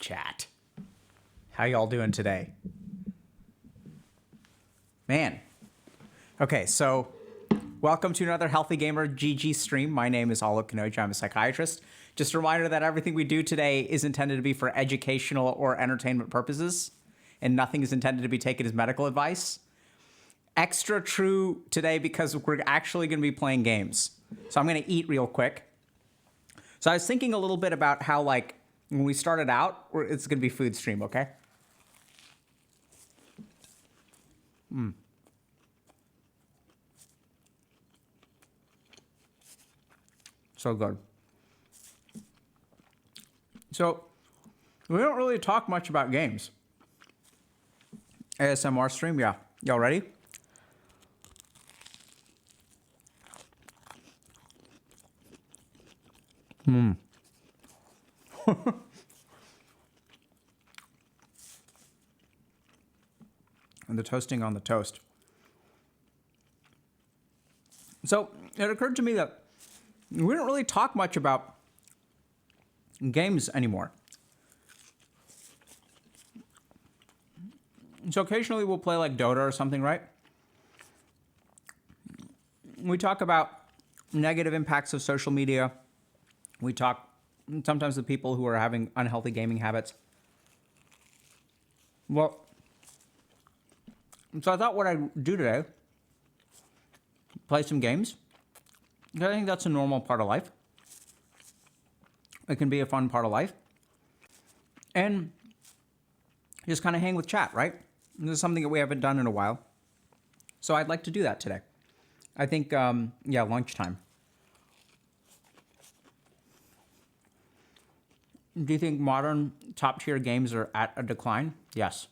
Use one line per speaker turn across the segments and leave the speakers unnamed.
chat. How y'all doing today? Man. Okay, so welcome to another Healthy Gamer GG stream. My name is Alok Kanoja. I'm a psychiatrist. Just a reminder that everything we do today is intended to be for educational or entertainment purposes, and nothing is intended to be taken as medical advice. Extra true today because we're actually going to be playing games. So I'm going to eat real quick. So I was thinking a little bit about how, like, when we started out, it's going to be food stream, okay? So good. So we don't really talk much about games. ASMR stream, yeah. Y'all ready? And the toasting on the toast. So it occurred to me that we don't really talk much about games anymore. So occasionally we'll play like Dota or something, right? We talk about negative impacts of social media. We talk sometimes with people who are having unhealthy gaming habits. Well, so I thought what I'd do today, play some games. I think that's a normal part of life. It can be a fun part of life. And just kind of hang with chat, right? This is something that we haven't done in a while. So I'd like to do that today. I think, yeah, lunchtime. Do you think modern top-tier games are at a decline? Yes.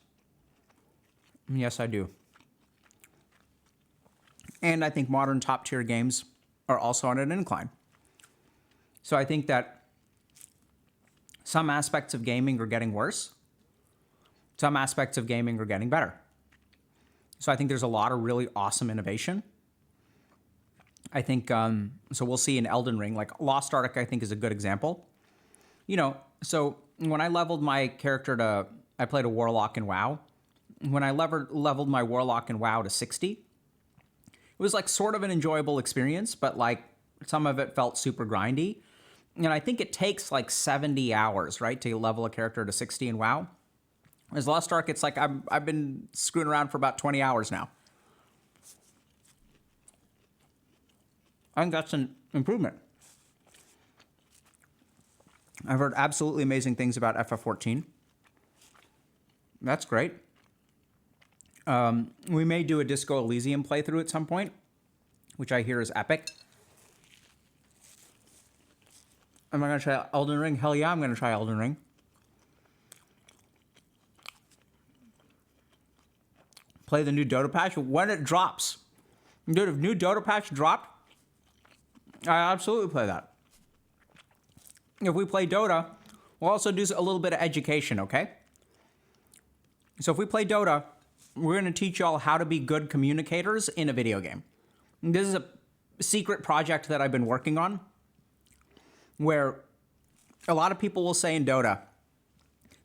Yes, I do. And I think modern top-tier games are also on an incline. So I think that some aspects of gaming are getting worse. Some aspects of gaming are getting better. So I think there's a lot of really awesome innovation. I think, so we'll see in Elden Ring, like Lost Ark, I think is a good example. You know, so when I leveled my character to, I played a Warlock in WoW. When I leveled my Warlock in WoW to 60, it was like sort of an enjoyable experience, but like some of it felt super grindy. And I think it takes like 70 hours, right, to level a character to 60 in WoW. As Lost Ark, it's like I've been screwing around for about 20 hours now. I think that's an improvement. I've heard absolutely amazing things about FF14. That's great. We may do a Disco Elysium playthrough at some point, which I hear is epic. Am I going to try Elden Ring? Hell yeah, I'm going to try Elden Ring. Play the new Dota patch when it drops. Dude, if new Dota patch dropped, I absolutely play that. If we play Dota, we'll also do a little bit of education, okay? So if we play Dota, we're going to teach y'all how to be good communicators in a video game. This is a secret project that I've been working on, where a lot of people will say in Dota,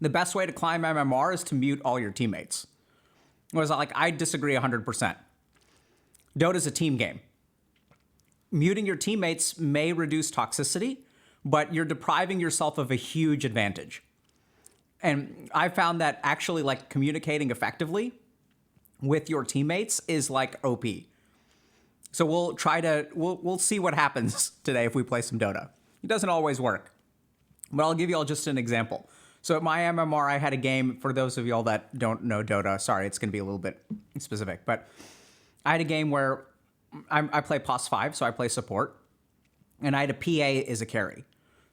the best way to climb MMR is to mute all your teammates. Whereas I disagree 100%. Dota's a team game. Muting your teammates may reduce toxicity, but you're depriving yourself of a huge advantage. And I found that actually like communicating effectively with your teammates is like OP. So we'll see what happens today if we play some Dota. It doesn't always work, but I'll give you all just an example. So at my MMR, I had a game, for those of y'all that don't know Dota, sorry, it's going to be a little bit specific, but I had a game where I play +5, so I play support, and I had a PA as a carry.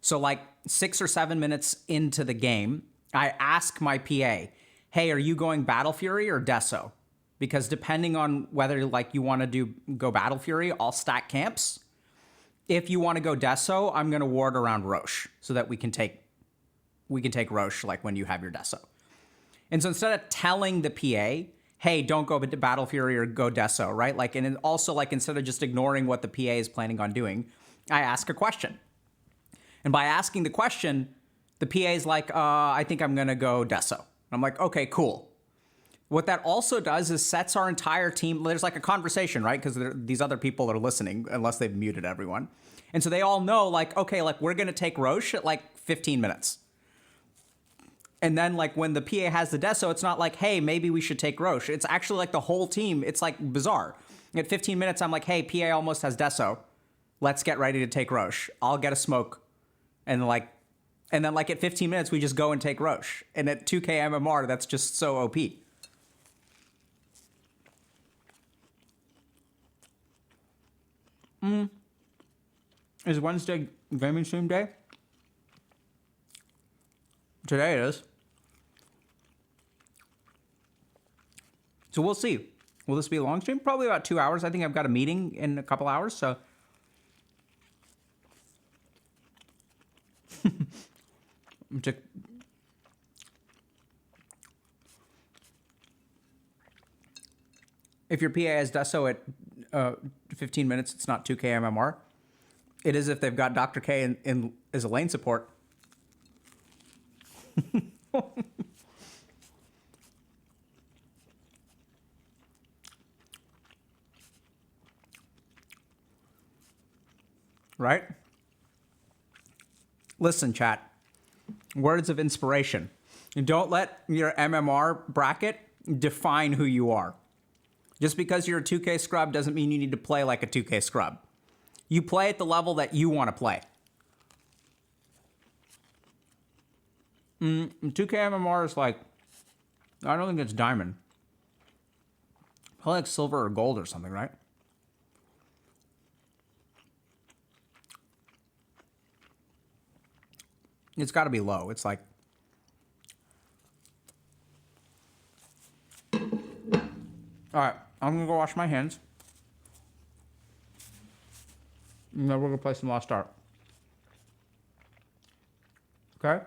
So like 6 or 7 minutes into the game, I ask my PA, hey, are you going Battle Fury or Deso? Because depending on whether like you want to go Battle Fury, I'll stack camps. If you want to go Deso, I'm going to ward around Roche so that we can take Roche like when you have your Deso. And so instead of telling the PA, hey, don't go to Battle Fury or go Deso, right? Like, and also like instead of just ignoring what the PA is planning on doing, I ask a question. And by asking the question, the PA's like, I think I'm going to go Deso. I'm like, okay, cool. What that also does is sets our entire team. There's like a conversation, right? Because these other people are listening, unless they've muted everyone. And so they all know, like, okay, like we're going to take Roche at like 15 minutes. And then like when the PA has the Deso, it's not like, hey, maybe we should take Roche. It's actually like the whole team. It's like bizarre. At 15 minutes, I'm like, hey, PA almost has Deso. Let's get ready to take Roche. I'll get a smoke. And then like at 15 minutes, we just go and take Roche. And at 2K MMR, that's just so OP. Is Wednesday gaming stream day? Today it is. So we'll see. Will this be a long stream? Probably about 2 hours. I think I've got a meeting in a couple hours, so. If your PA has Deso at 15 minutes, it's not 2K MMR. It is if they've got Dr. K in as a lane support. Right? Listen, chat. Words of inspiration. Don't let your MMR bracket define who you are. Just because you're a 2K scrub doesn't mean you need to play like a 2K scrub. You play at the level that you want to play. 2K MMR is like, I don't think it's diamond. Probably like silver or gold or something, right? It's got to be low. It's like, all right, I'm gonna go wash my hands. And then we're gonna play some Lost Ark. Okay?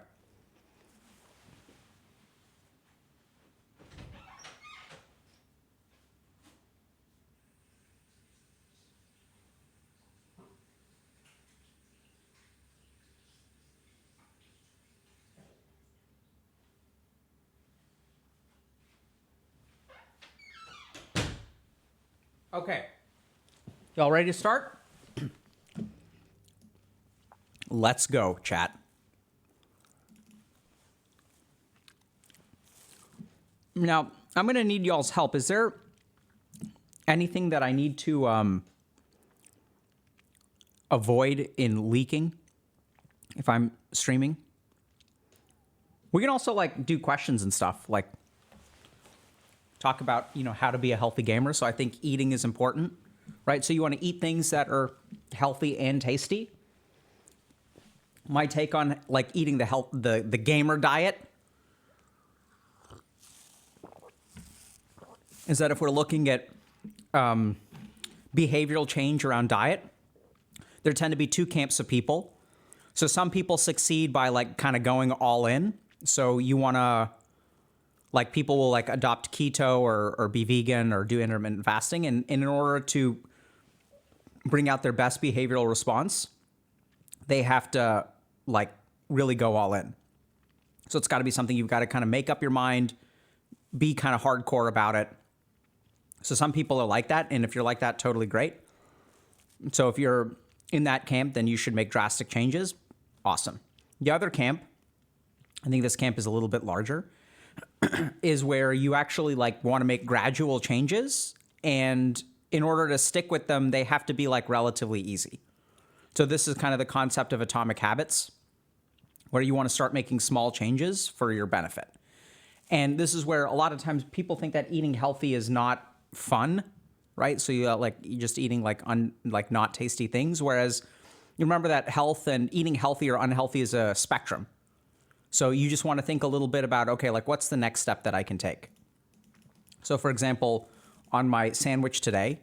Okay. Y'all ready to start? Let's go, chat. Now, I'm going to need y'all's help. Is there anything that I need to avoid in leaking if I'm streaming? We can also, like, do questions and stuff, like talk about, you know, how to be a healthy gamer. So I think eating is important, right? So you want to eat things that are healthy and tasty. My take on like eating the gamer diet is that if we're looking at behavioral change around diet, there tend to be two camps of people. So some people succeed by like kind of going all in. So you want to, like, people will like adopt keto or be vegan or do intermittent fasting. And in order to bring out their best behavioral response, they have to like really go all in. So it's got to be something you've got to kind of make up your mind, be kind of hardcore about it. So some people are like that. And if you're like that, totally great. So if you're in that camp, then you should make drastic changes. Awesome. The other camp, I think this camp is a little bit larger, is where you actually like want to make gradual changes. And in order to stick with them, they have to be like relatively easy. So this is kind of the concept of atomic habits, where you want to start making small changes for your benefit. And this is where a lot of times people think that eating healthy is not fun, right? So you're just eating like not tasty things. Whereas you remember that health and eating healthy or unhealthy is a spectrum. So you just want to think a little bit about, okay, like what's the next step that I can take? So for example, on my sandwich today,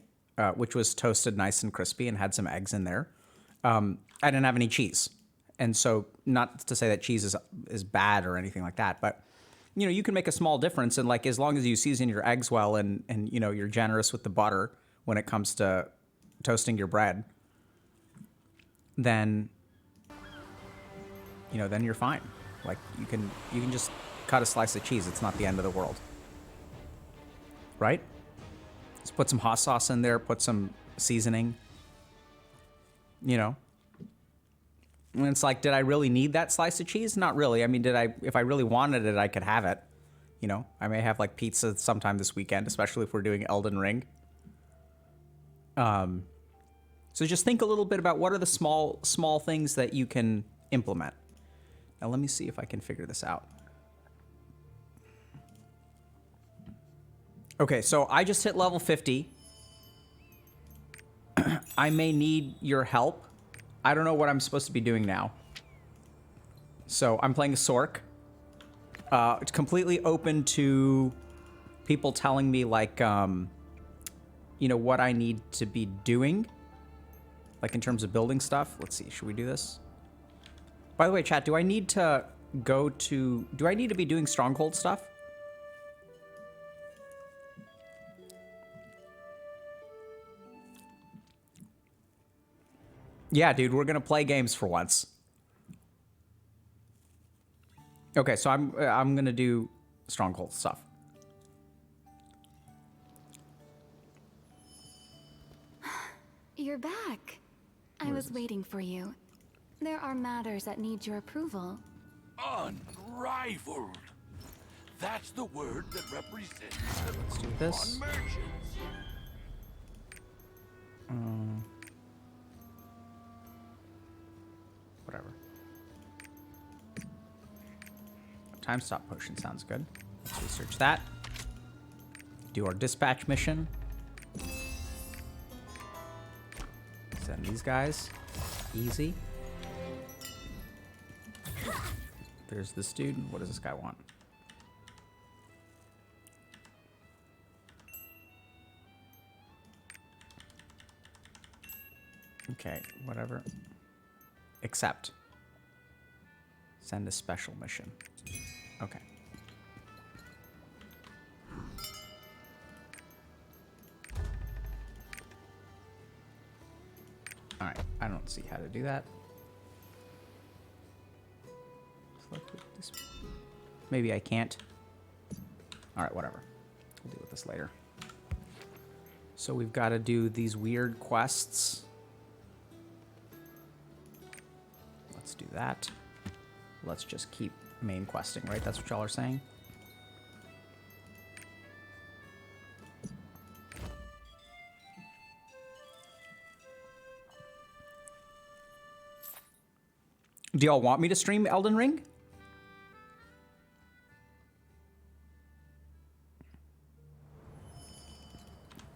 which was toasted nice and crispy and had some eggs in there, I didn't have any cheese. And so not to say that cheese is bad or anything like that, but you know, you can make a small difference. And like, as long as you season your eggs well and you know, you're generous with the butter when it comes to toasting your bread, then, you know, then you're fine. Like, you can just cut a slice of cheese. It's not the end of the world. Right? Just put some hot sauce in there, put some seasoning. You know? And it's like, did I really need that slice of cheese? Not really. I mean, if I really wanted it, I could have it. You know? I may have, like, pizza sometime this weekend, especially if we're doing Elden Ring. So just think a little bit about what are the small things that you can implement. Now let me see if I can figure this out. Okay, so I just hit level 50. I may need your help. I don't know what I'm supposed to be doing now. So I'm playing a Sork. It's completely open to people telling me, like, you know, what I need to be doing. Like, in terms of building stuff. Let's see, should we do this? By the way, chat, do I need to be doing stronghold stuff? Yeah, dude, we're gonna play games for once. Okay, so I'm gonna do stronghold stuff.
You're back. I was waiting for you. There are matters that need your approval.
Unrivaled. That's the word that represents the
Let's do this.
merchants.
Whatever. Time stop potion sounds good. Let's research that. Do our dispatch mission. Send these guys. Easy. There's this dude. What does this guy want? Okay, whatever. Accept. Send a special mission. Okay. Alright, I don't see how to do that. Select this. Maybe I can't. Alright, whatever. We'll deal with this later. So we've got to do these weird quests. Let's do that. Let's just keep main questing, right? That's what y'all are saying? Do y'all want me to stream Elden Ring?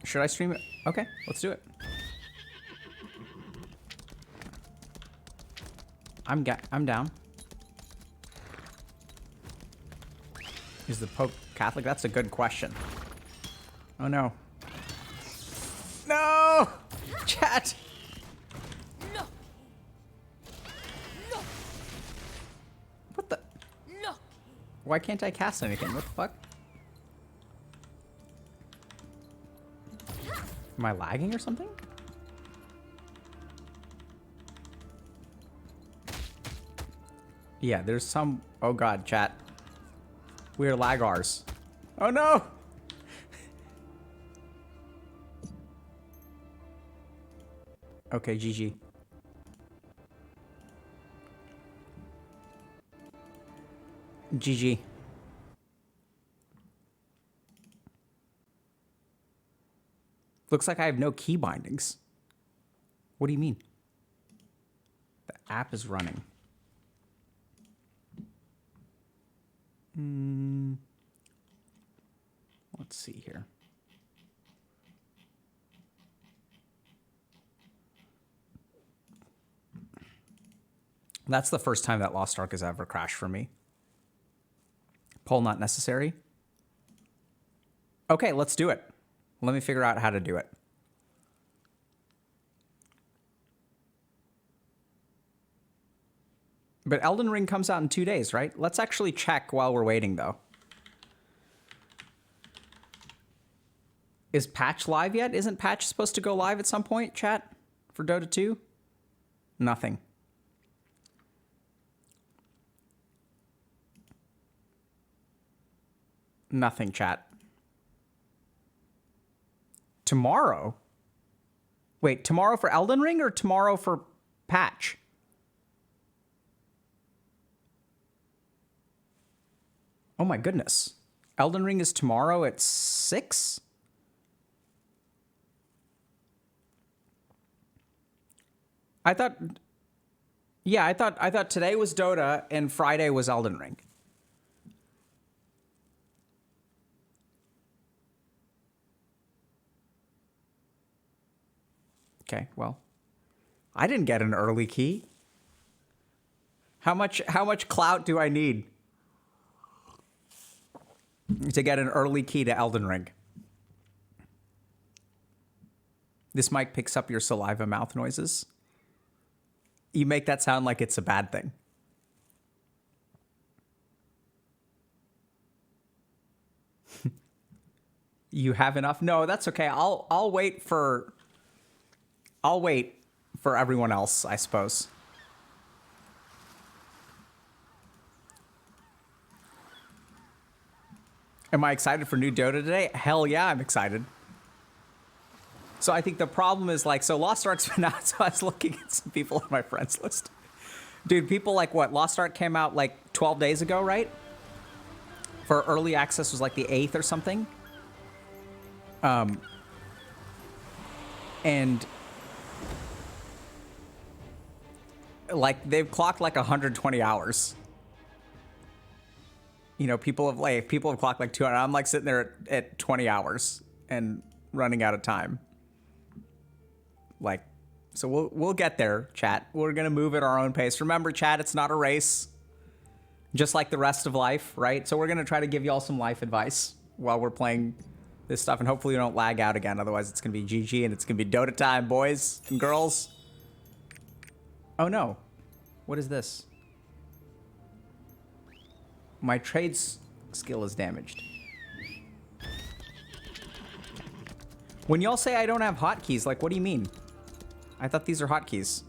Should I stream it? Okay, let's do it. I'm down. Is the Pope Catholic? That's a good question. Oh no. No! Chat!
No! No!
What the?
No!
Why can't I cast anything? What the fuck? Am I lagging or something? Yeah, there's some... Oh god, chat. We're lagars. Oh no! Okay, GG. GG. Looks like I have no key bindings. What do you mean? The app is running. Let's see here. That's the first time that Lost Ark has ever crashed for me. Poll not necessary. Okay, let's do it. Let me figure out how to do it. But Elden Ring comes out in 2 days, right? Let's actually check while we're waiting, though. Is patch live yet? Isn't patch supposed to go live at some point, chat? For Dota 2? Nothing. Nothing, chat. Tomorrow? Wait, tomorrow for Elden Ring or tomorrow for patch? Oh my goodness. Elden Ring is tomorrow at 6? I thought today was Dota and Friday was Elden Ring. Okay, well, I didn't get an early key. How much clout do I need to get an early key to Elden Ring? This mic picks up your saliva mouth noises. You make that sound like it's a bad thing. You have enough? No, that's okay. I'll wait for everyone else, I suppose. Am I excited for new Dota today? Hell yeah, I'm excited. So I think the problem is like, so Lost Ark's been out, so I was looking at some people on my friends list. Dude, people like what? Lost Ark came out like 12 days ago, right? For early access was like the 8th or something. And like they've clocked like 120 hours. You know, people have clocked like 200. I'm like sitting there at 20 hours and running out of time. Like, so we'll get there, chat. We're gonna move at our own pace. Remember, chat, it's not a race. Just like the rest of life, right? So we're gonna try to give y'all some life advice while we're playing this stuff, and hopefully you don't lag out again. Otherwise, it's gonna be GG and it's gonna be Dota time, boys and girls. Oh no, what is this? My trades skill is damaged. When y'all say I don't have hotkeys, like, what do you mean? I thought these are hotkeys.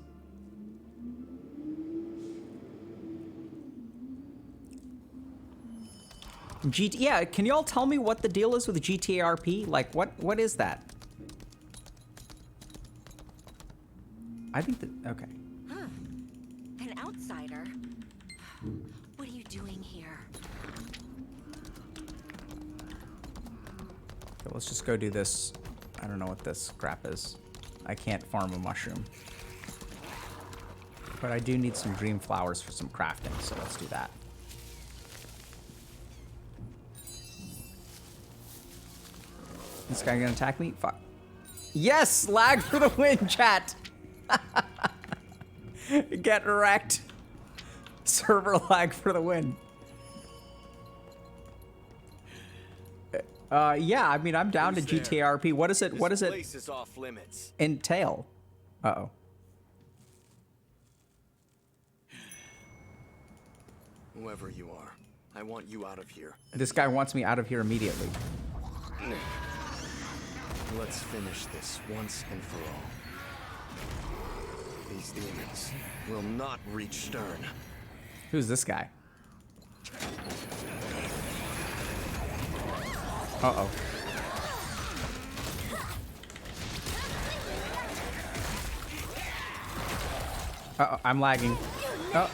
Yeah, can y'all tell me what the deal is with GTARP? Like, what is that? I think that, okay.
Huh. An outsider? What are you doing here?
Okay, let's just go do this. I don't know what this crap is. I can't farm a mushroom. But I do need some dream flowers for some crafting, so let's do that. This guy gonna attack me? Fuck. Yes! Lag for the win, chat! Get wrecked. Server lag for the win. Yeah, I mean, I'm down to GTRP. What is it? What does it
This place is off limits.
entail? Uh-oh.
Whoever you are, I want you out of here.
This guy wants me out of here immediately.
Let's finish this once and for all. These demons will not reach Stern.
Who's this guy? Uh-oh. Uh-oh, I'm lagging. Oh.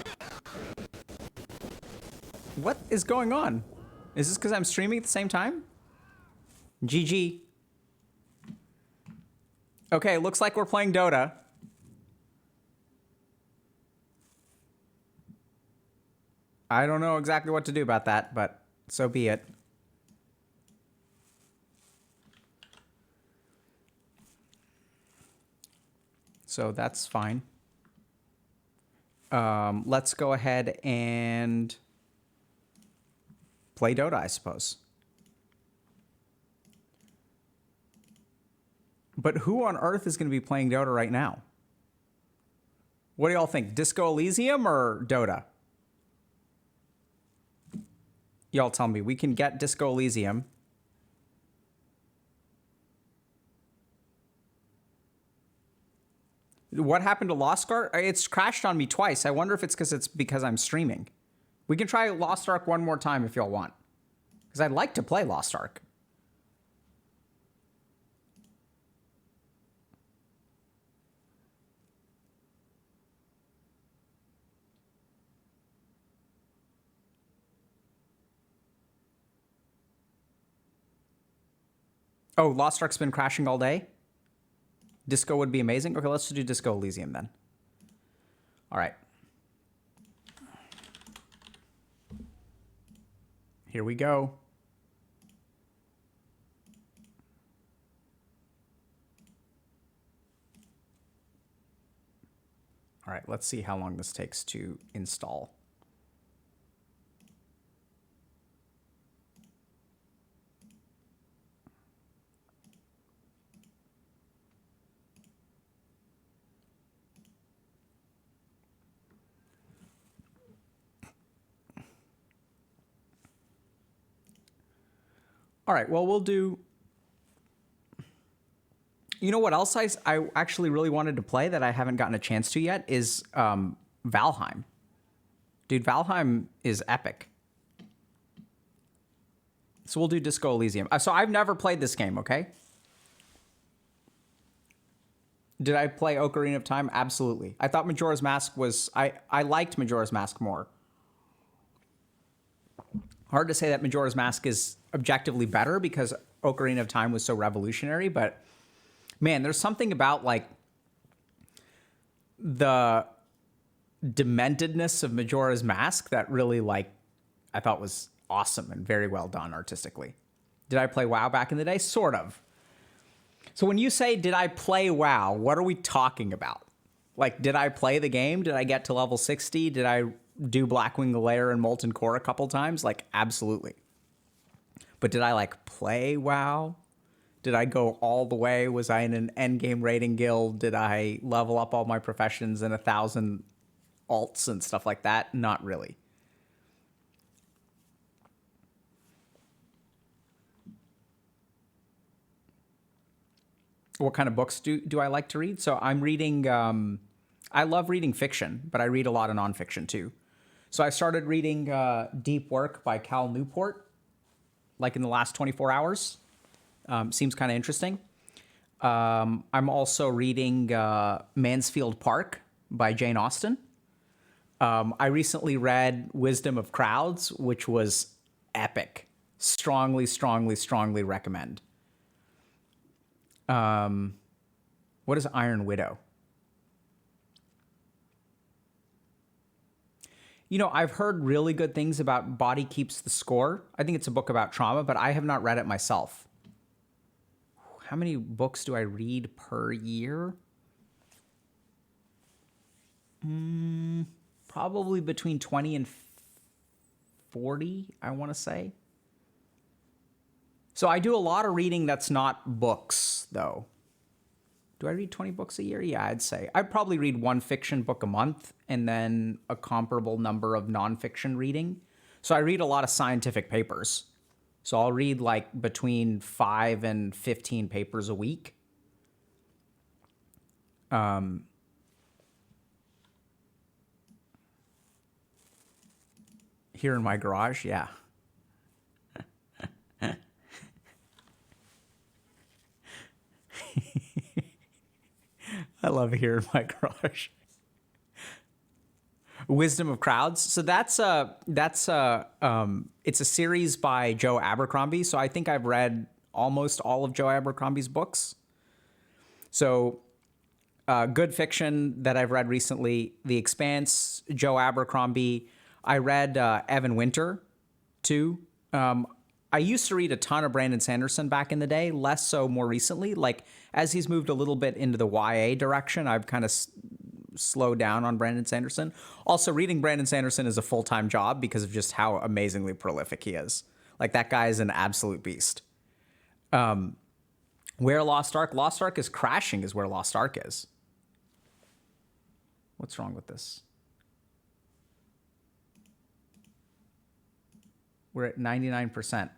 What is going on? Is this because I'm streaming at the same time? GG. Okay, looks like we're playing Dota. I don't know exactly what to do about that, but so be it. So that's fine. Let's go ahead and play Dota, I suppose. But who on earth is going to be playing Dota right now? What do y'all think? Disco Elysium or Dota? Y'all tell me. We can get Disco Elysium. What happened to Lost Ark? It's crashed on me twice. I wonder if it's because I'm streaming. We can try Lost Ark one more time if y'all want. Because I'd like to play Lost Ark. Oh, Lost Ark's been crashing all day? Disco would be amazing. Okay, let's just do Disco Elysium then. All right. Here we go. All right, let's see how long this takes to install. All right, well, we'll do... You know what else I actually really wanted to play that I haven't gotten a chance to yet is Valheim. Dude, Valheim is epic. So we'll do Disco Elysium. So I've never played this game, okay? Did I play Ocarina of Time? Absolutely. I thought Majora's Mask was... I liked Majora's Mask more. Hard to say that Majora's Mask is objectively better because Ocarina of Time was so revolutionary, but man, there's something about like the dementedness of Majora's Mask that really like I thought was awesome and very well done artistically. Did I play WoW back in the day? Sort of. So when you say, did I play WoW, what are we talking about? Like, did I play the game? Did I get to level 60? Did I do Blackwing Lair and Molten Core a couple times? Like, absolutely. But did I, like, play WoW? Did I go all the way? Was I in an endgame raiding guild? Did I level up all my professions and 1,000 alts and stuff like that? Not really. What kind of books do I like to read? So I'm reading... I love reading fiction, but I read a lot of nonfiction too. So I started reading Deep Work by Cal Newport, like in the last 24 hours. Seems kind of interesting. I'm also reading Mansfield Park by Jane Austen. I recently read Wisdom of Crowds, which was epic. Strongly, strongly, strongly recommend. What is Iron Widow? You know, I've heard really good things about Body Keeps the Score. I think it's a book about trauma, but I have not read it myself. How many books do I read per year? Probably between 20 and 40, I want to say. So I do a lot of reading that's not books, though. Do I read 20 books a year? Yeah, I'd say. I'd probably read one fiction book a month and then a comparable number of nonfiction reading. So I read a lot of scientific papers. So I'll read like between 5 and 15 papers a week. Here in my garage, yeah. I love it here in my garage. Wisdom of Crowds. So it's a series by Joe Abercrombie. So I think I've read almost all of Joe Abercrombie's books. So good fiction that I've read recently, The Expanse, Joe Abercrombie. I read Evan Winter too. I used to read a ton of Brandon Sanderson back in the day, less so more recently. Like, as he's moved a little bit into the YA direction, I've kind of slowed down on Brandon Sanderson. Also, reading Brandon Sanderson is a full-time job because of just how amazingly prolific he is. Like, that guy is an absolute beast. Where Lost Ark? Lost Ark is crashing is where Lost Ark is. What's wrong with this? We're at 99%.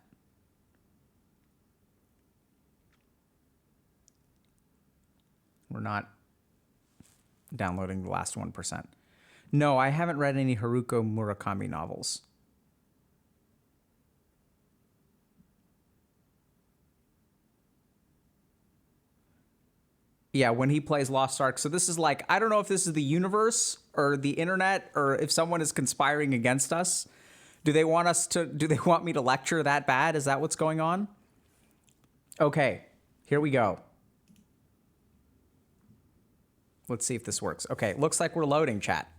We're not downloading the last 1%. No, I haven't read any Haruko Murakami novels. Yeah, when he plays Lost Ark. So this is like, I don't know if this is the universe or the internet or if someone is conspiring against us. Do they want me to lecture that bad? Is that what's going on? Okay, here we go. Let's see if this works. Okay, looks like we're loading, chat.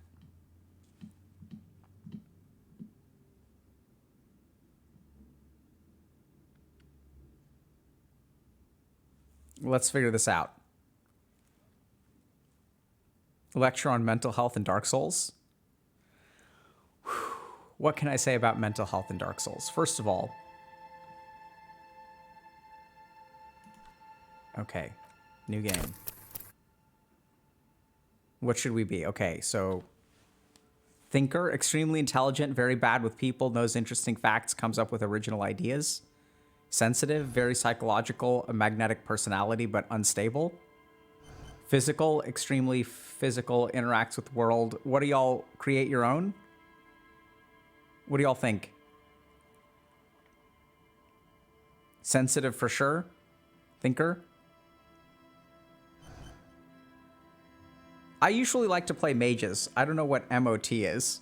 Let's figure this out. Lecture on mental health in Dark Souls. What can I say about mental health in Dark Souls? First of all, okay, new game. What should we be? Okay, so thinker, extremely intelligent, very bad with people, knows interesting facts, comes up with original ideas. Sensitive, very psychological, a magnetic personality, but unstable. Physical, extremely physical, interacts with the world. What do y'all create your own? What do y'all think? Sensitive for sure. Thinker. I usually like to play mages. I don't know what MOT is.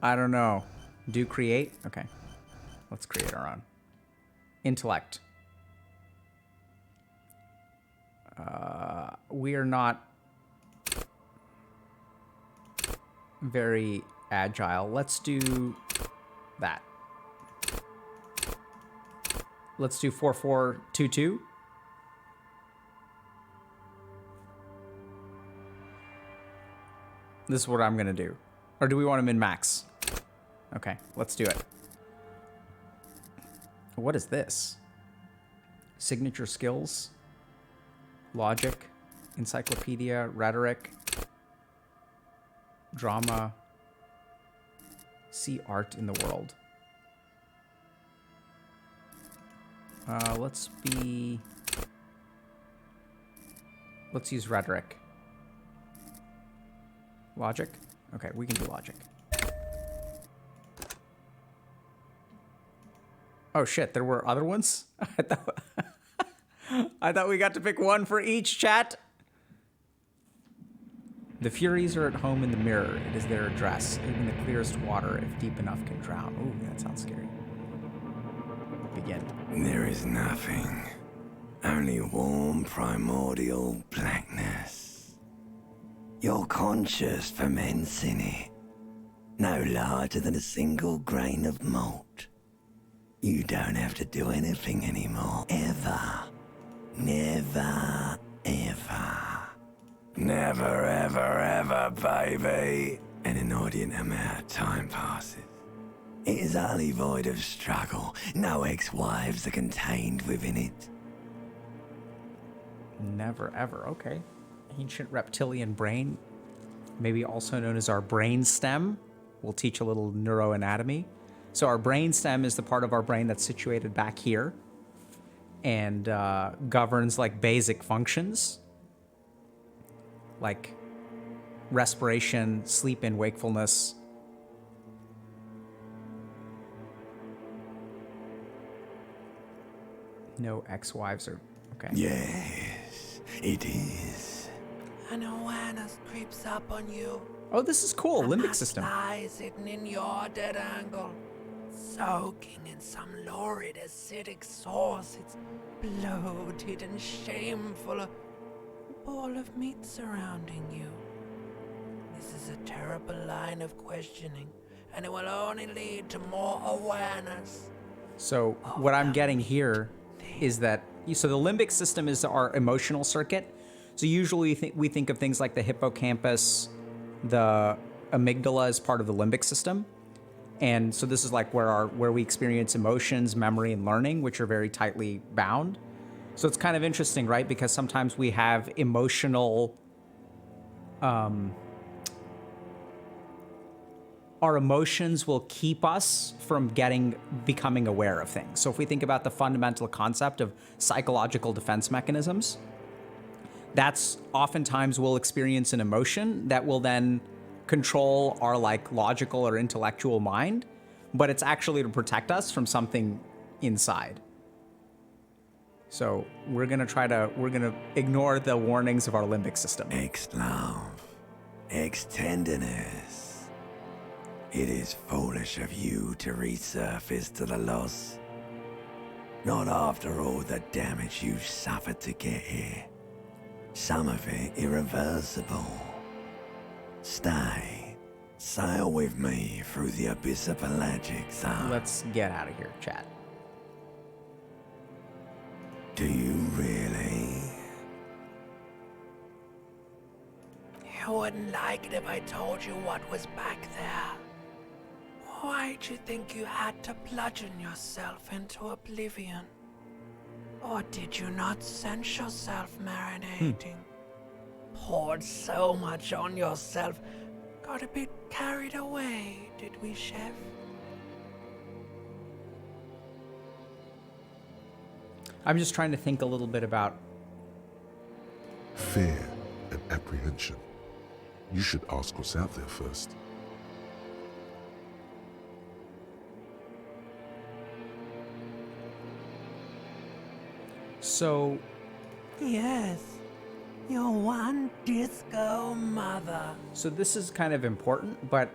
I don't know. Do create? Okay. Let's create our own. Intellect. We are not very agile. Let's do that. Let's do 4422. This is what I'm going to do. Or do we want to min-max? Okay, let's do it. What is this? Signature skills, logic, encyclopedia, rhetoric, drama, see art in the world. Let's use rhetoric. Logic? Okay, we can do logic. Oh shit, there were other ones? I thought we got to pick one for each, chat. The Furies are at home in the mirror. It is their address. Even the clearest water, if deep enough, can drown. Ooh, that sounds scary. Begin.
There is nothing. Only warm, primordial blackness. Your conscious ferments in it. No larger than a single grain of malt. You don't have to do anything anymore. Ever. Never, ever. Never, ever, ever, baby. An inordinate amount of time passes. It is utterly void of struggle. No ex-wives are contained within it.
Never, ever. Okay. Ancient reptilian brain, maybe also known as our brain stem. We'll teach a little neuroanatomy. So our brain stem is the part of our brain that's situated back here and governs like basic functions like respiration, sleep and wakefulness. No ex-wives are okay.
Yes, it is.
An awareness creeps up on you.
Oh, this is cool. Limbic system.
Lies hidden in your dead angle, soaking in some lurid acidic sauce. It's bloated and shameful. A ball of meat surrounding you. This is a terrible line of questioning, and it will only lead to more awareness.
So what I'm getting here is that, so the limbic system is our emotional circuit. So usually we think of things like the hippocampus, the amygdala as part of the limbic system. And so this is like where we experience emotions, memory, and learning, which are very tightly bound. So it's kind of interesting, right? Because sometimes we have emotional, our emotions will keep us from becoming aware of things. So if we think about the fundamental concept of psychological defense mechanisms, that's oftentimes we'll experience an emotion that will then control our like logical or intellectual mind, but it's actually to protect us from something inside. So we're gonna ignore the warnings of our limbic system.
Ex-love, ex-tenderness. It is foolish of you to resurface to the loss. Not after all the damage you've suffered to get here. Some of it irreversible. Stay. Sail with me through the abyss of pelagic zone.
Let's get out of here, chat.
Do you really?
You wouldn't like it if I told you what was back there. Why'd you think you had to bludgeon yourself into oblivion? Or did you not sense yourself marinating? Poured so much on yourself, got a bit carried away, did we, Chef?
I'm just trying to think a little bit about...
Fear and apprehension. You should ask what's out there first.
So...
Yes, your one disco mother.
So this is kind of important, but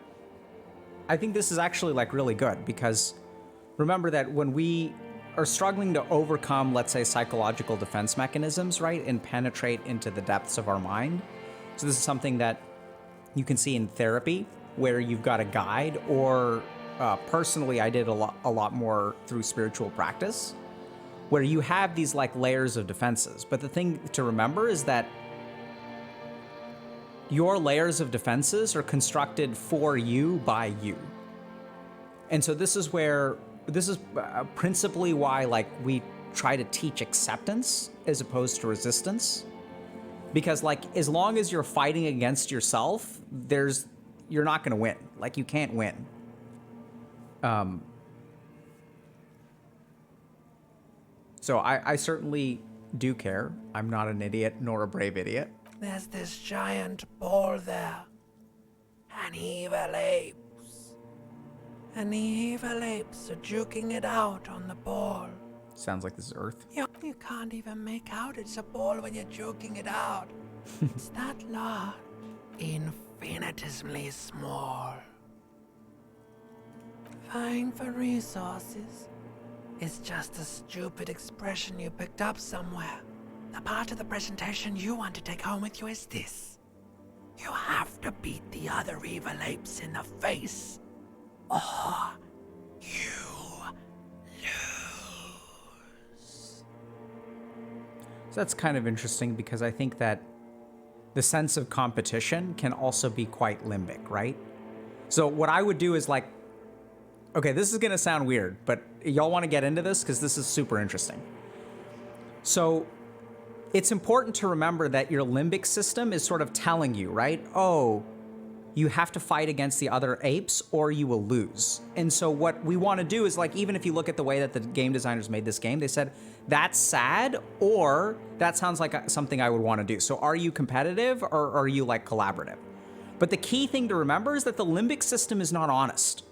I think this is actually like really good because remember that when we are struggling to overcome, let's say, psychological defense mechanisms, right, and penetrate into the depths of our mind. So this is something that you can see in therapy where you've got a guide, or personally, I did a lot more through spiritual practice, where you have these like layers of defenses. But the thing to remember is that your layers of defenses are constructed for you by you. And so this is principally why like we try to teach acceptance as opposed to resistance. Because like, as long as you're fighting against yourself, you're not gonna win. Like, you can't win. So I certainly do care. I'm not an idiot nor a brave idiot.
There's this giant ball there. An evil apes. And the evil apes are juking it out on the ball.
Sounds like this is Earth.
You can't even make out it's a ball when you're joking it out. It's that large. Infinitesimally small. Vying for resources is just a stupid expression you picked up somewhere. The part of the presentation you want to take home with you is this. You have to beat the other evil apes in the face, or you lose.
So that's kind of interesting because I think that the sense of competition can also be quite limbic, right? So what I would do is like, okay, this is gonna sound weird, but y'all wanna get into this because this is super interesting. So it's important to remember that your limbic system is sort of telling you, right? Oh, you have to fight against the other apes or you will lose. And so what we want to do is like, even if you look at the way that the game designers made this game, they said, that's sad, or that sounds like something I would want to do. So are you competitive or are you like collaborative? But the key thing to remember is that the limbic system is not honest,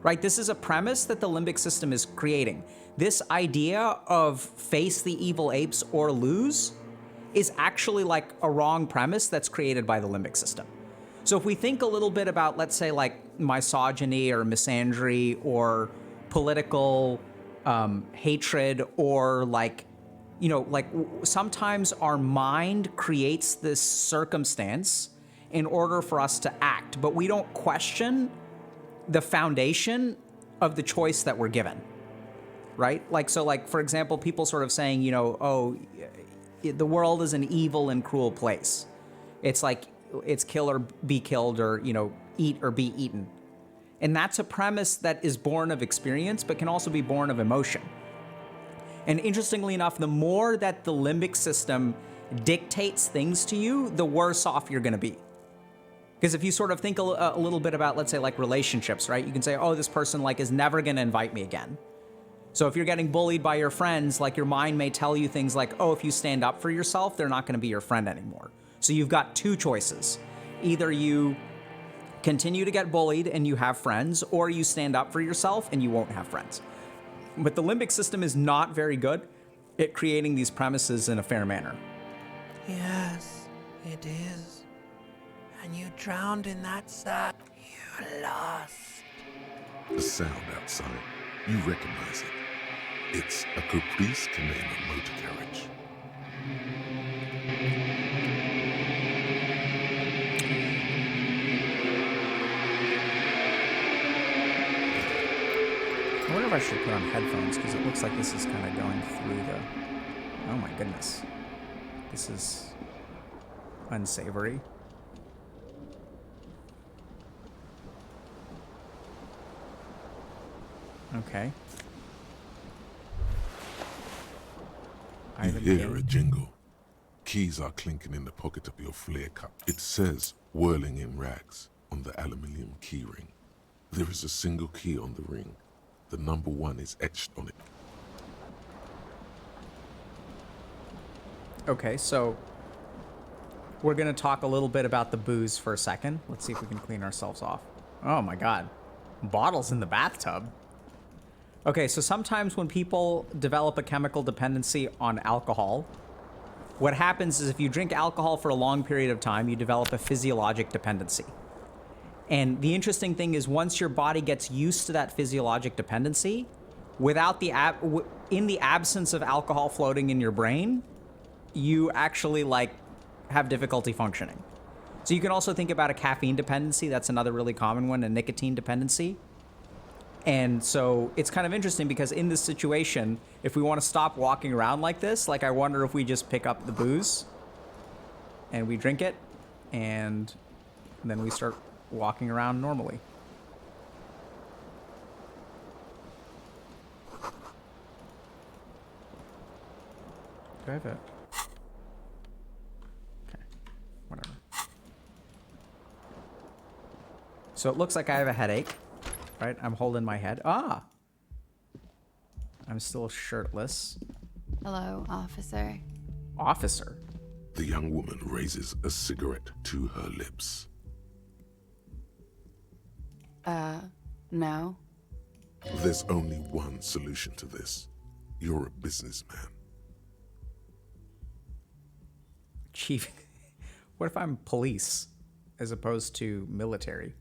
right? This is a premise that the limbic system is creating. This idea of face the evil apes or lose is actually like a wrong premise that's created by the limbic system. So if we think a little bit about, let's say, like misogyny or misandry or political hatred, or like, you know, like sometimes our mind creates this circumstance in order for us to act, but we don't question the foundation of the choice that we're given, right? Like, so like, for example, people sort of saying, you know, oh, the world is an evil and cruel place. It's like, it's kill or be killed, or, you know, eat or be eaten. And that's a premise that is born of experience, but can also be born of emotion. And interestingly enough, the more that the limbic system dictates things to you, the worse off you're gonna be. Because if you sort of think a little bit about, let's say, like relationships, right? You can say, oh, this person like is never gonna invite me again. So if you're getting bullied by your friends, like your mind may tell you things like, oh, if you stand up for yourself, they're not gonna be your friend anymore. So you've got two choices. Either you continue to get bullied and you have friends, or you stand up for yourself and you won't have friends. But the limbic system is not very good at creating these premises in a fair manner.
Yes, it is. And you drowned in that sad. You lost.
The sound outside, you recognize it. It's a Caprice Canena motor carriage.
I wonder if I should put on headphones, because it looks like this is kind of going through the... Oh my goodness. This is unsavory. Okay.
You
Ivan
hear
King.
a jingle. Keys are clinking in the pocket of your flare cup. It says, whirling in rags, on the aluminium key ring. There is a single key on the ring. The number 1 is etched on it.
Okay, so we're going to talk a little bit about the booze for a second. Let's see if we can clean ourselves off. Oh my god. Bottles in the bathtub. Okay, so sometimes when people develop a chemical dependency on alcohol, what happens is if you drink alcohol for a long period of time, you develop a physiologic dependency. And the interesting thing is once your body gets used to that physiologic dependency, without the in the absence of alcohol floating in your brain, you actually like have difficulty functioning. So you can also think about a caffeine dependency. That's another really common one, a nicotine dependency. And so it's kind of interesting because in this situation, if we want to stop walking around like this, like I wonder if we just pick up the booze and we drink it and then we start walking around normally. Do I have it? Okay, whatever. So it looks like I have a headache, right? I'm holding my head. Ah! I'm still shirtless.
Hello, officer.
Officer?
The young woman raises a cigarette to her lips.
No.
There's only one solution to this. You're a businessman.
Chief, what if I'm police as opposed to military?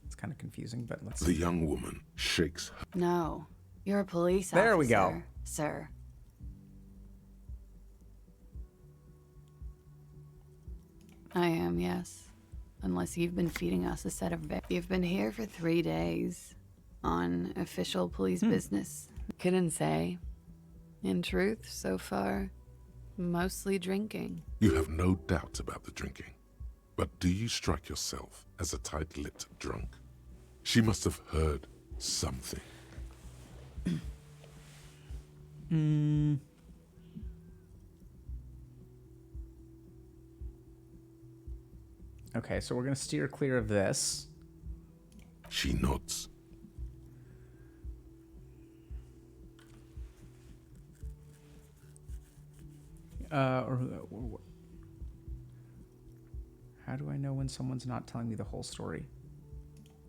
It's kind of confusing, but let's
The
see.
young woman shakes her.
No. You're a police
There
officer.
we go.
Sir. I am, yes. Unless you've been feeding us a set of... You've been here for 3 days on official police business. Couldn't say. In truth, so far, mostly drinking.
You have no doubt about the drinking. But do you strike yourself as a tight-lipped drunk? She must have heard something.
Okay, so we're going to steer clear of this.
She nods.
How do I know when someone's not telling me the whole story?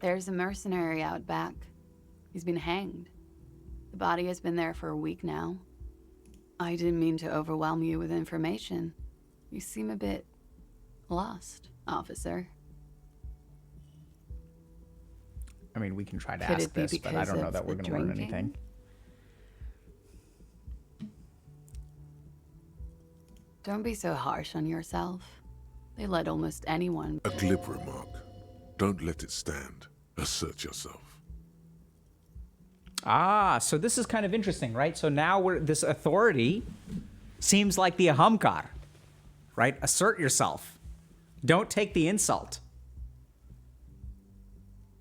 There's a mercenary out back. He's been hanged. The body has been there for a week now. I didn't mean to overwhelm you with information. You seem a bit lost, officer.
I mean, we can try to
Could
ask
it be
this, but I
because
don't know
of
that we're
the
going to learn
drinking?
anything.
Don't be so harsh on yourself. They let almost anyone.
A glib remark. Don't let it stand. Assert yourself.
Ah, so this is kind of interesting, right? So now this authority seems like the ahamkar, right? Assert yourself. Don't take the insult.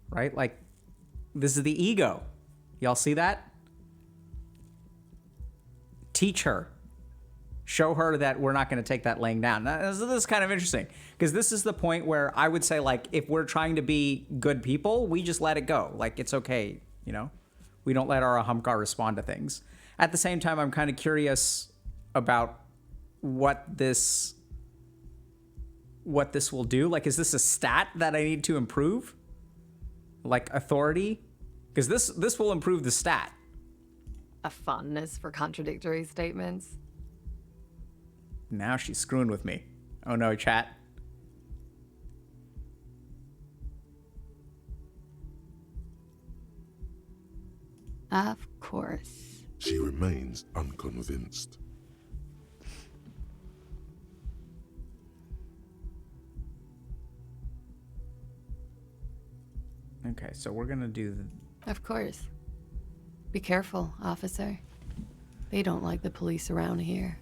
Right? Like, this is the ego. Y'all see that? Teach her. Show her that we're not going to take that laying down. Now, this is kind of interesting because this is the point where I would say, like, if we're trying to be good people, we just let it go. Like, it's okay, you know? We don't let our ahamkar respond to things. At the same time, I'm kind of curious about what this what this will do. Like, is this a stat that I need to improve? Like authority? Because this will improve the stat.
A fondness for contradictory statements.
Now she's screwing with me. Oh no, chat.
Of course.
She remains unconvinced.
Okay, so we're gonna do the...
Of course. Be careful, officer. They don't like the police around here.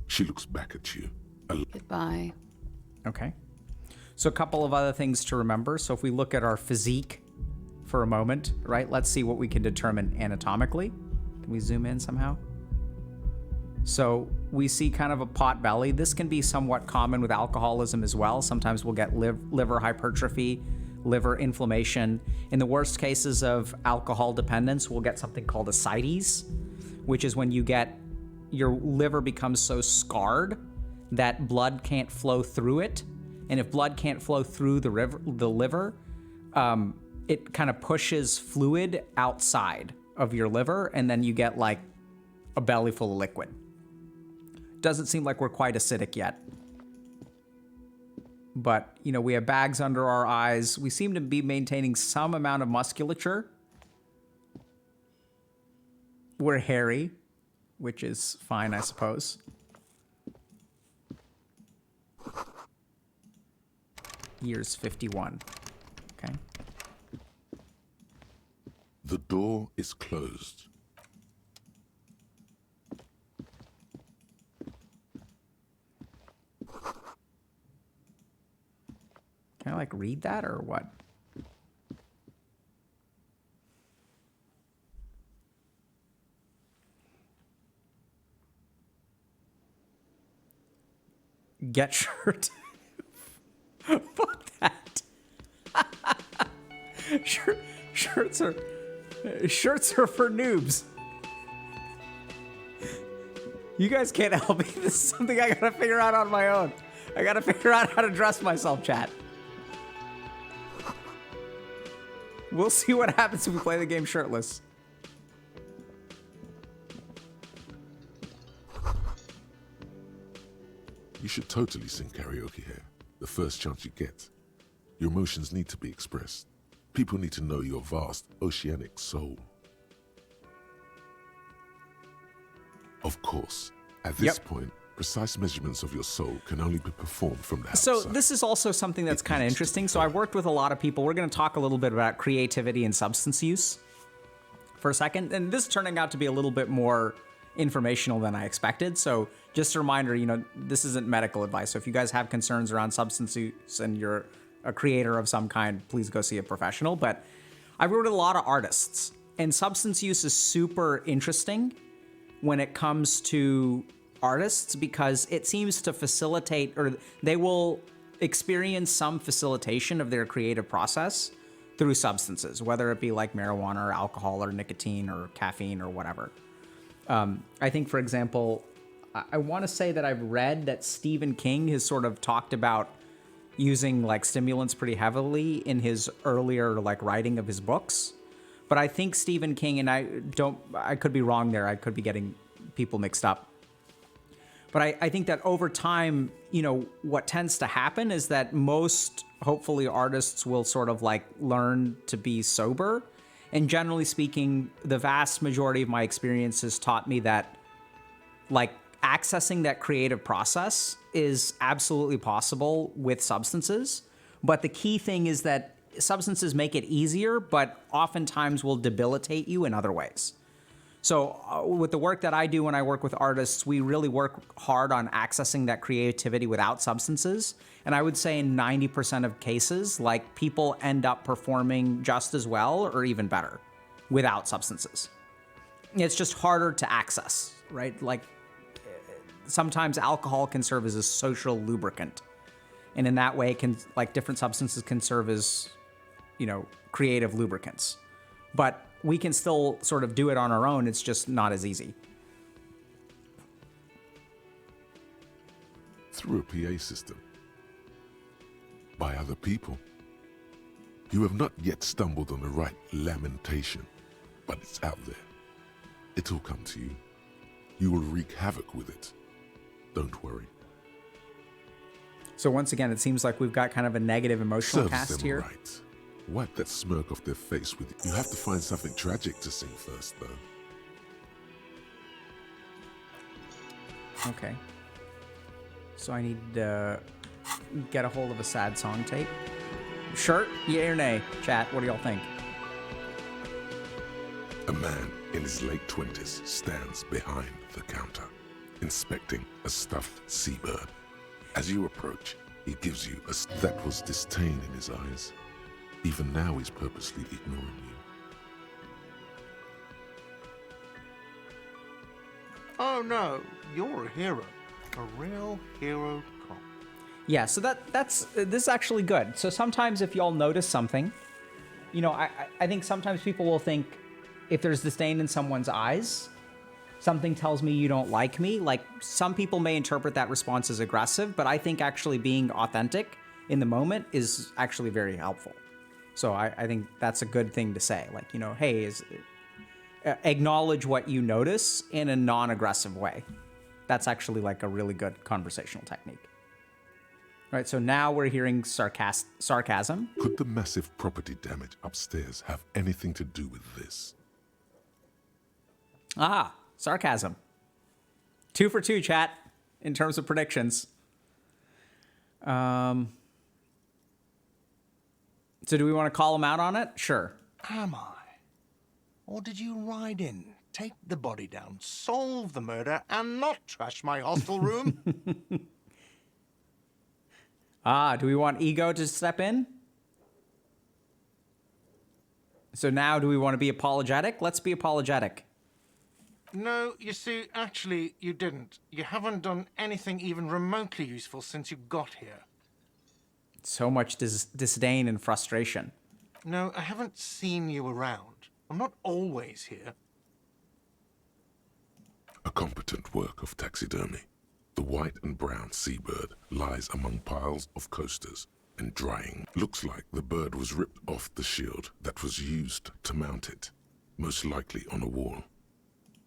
She looks back at you.
Goodbye.
Okay. So a couple of other things to remember. So if we look at our physique for a moment, right? Let's see what we can determine anatomically. Can we zoom in somehow? So we see kind of a pot belly. This can be somewhat common with alcoholism as well. Sometimes we'll get liver hypertrophy, liver inflammation. In the worst cases of alcohol dependence, we'll get something called ascites, which is when your liver becomes so scarred that blood can't flow through it. And if blood can't flow through the liver, it kind of pushes fluid outside of your liver, and then you get like a belly full of liquid. Doesn't seem like we're quite acidic yet. But, you know, we have bags under our eyes. We seem to be maintaining some amount of musculature. We're hairy, which is fine, I suppose. Year's 51. Okay.
The door is closed.
Can I like read that or what? Get shirt. Fuck that. Shirts are for noobs. You guys can't help me. This is something I gotta figure out on my own. I gotta figure out how to dress myself, chat. We'll see what happens if we play the game shirtless.
You should totally sing karaoke here, the first chance you get. Your emotions need to be expressed. People need to know your vast, oceanic soul. Of course, at this point, precise measurements of your soul can only be performed from the outside.
So this is also something that's kind of interesting. So I've worked with a lot of people. We're going to talk a little bit about creativity and substance use for a second. And this is turning out to be a little bit more informational than I expected. So just a reminder, you know, this isn't medical advice. So if you guys have concerns around substance use and you're a creator of some kind, please go see a professional. But I've worked with a lot of artists, and substance use is super interesting when it comes to artists because it seems to facilitate, or they will experience some facilitation of their creative process through substances, whether it be like marijuana or alcohol or nicotine or caffeine or whatever. I think, for example, I want to say that I've read that Stephen King has sort of talked about using like stimulants pretty heavily in his earlier like writing of his books. But I think Stephen King, and I could be wrong there. I could be getting people mixed up. But I think that over time, you know, what tends to happen is that most, hopefully, artists will sort of like learn to be sober. And generally speaking, the vast majority of my experiences taught me that like accessing that creative process is absolutely possible with substances. But the key thing is that substances make it easier, but oftentimes will debilitate you in other ways. So with the work that I do when I work with artists, we really work hard on accessing that creativity without substances. And I would say in 90% of cases, like people end up performing just as well or even better without substances. It's just harder to access, right? Like sometimes alcohol can serve as a social lubricant. And in that way, different substances can serve as, you know, creative lubricants. But we can still sort of do it on our own. It's just not as easy.
through a PA system. By other people. You have not yet stumbled on the right lamentation, but it's out there. It'll come to you. You will wreak havoc with it. Don't worry.
So once again, it seems like we've got kind of a negative emotional
Serves
cast
them
here.
right. Wipe that smirk off their face with you. You have to find something tragic to sing first, though.
Okay. So I need to get a hold of a sad song tape. Sure? Yay or nay? Chat, what do y'all think?
A man in his late 20s stands behind the counter, inspecting a stuffed seabird. As you approach, he gives you that was disdain in his eyes. Even now, he's purposely ignoring you.
Oh no, you're a hero. A real hero cop.
Yeah, so that's this is actually good. So sometimes if y'all notice something, you know, I think sometimes people will think if there's disdain in someone's eyes, something tells me you don't like me. Like, some people may interpret that response as aggressive, but I think actually being authentic in the moment is actually very helpful. So I think that's a good thing to say. Like, you know, hey, acknowledge what you notice in a non-aggressive way. That's actually like a really good conversational technique. Right, so now we're hearing sarcasm.
Could the massive property damage upstairs have anything to do with this?
Ah, sarcasm. 2 for 2, chat, in terms of predictions. So do we want to call him out on it? Sure.
Am I? Or did you ride in, take the body down, solve the murder, and not trash my hostel room?
Do we want Ego to step in? So now do we want to be apologetic? Let's be apologetic.
No, you see, actually, you didn't. You haven't done anything even remotely useful since you got here.
So much disdain and frustration.
No, I haven't seen you around. I'm not always here.
A competent work of taxidermy. The white and brown seabird lies among piles of coasters and drying. Looks like the bird was ripped off the shield that was used to mount it, most likely on a wall.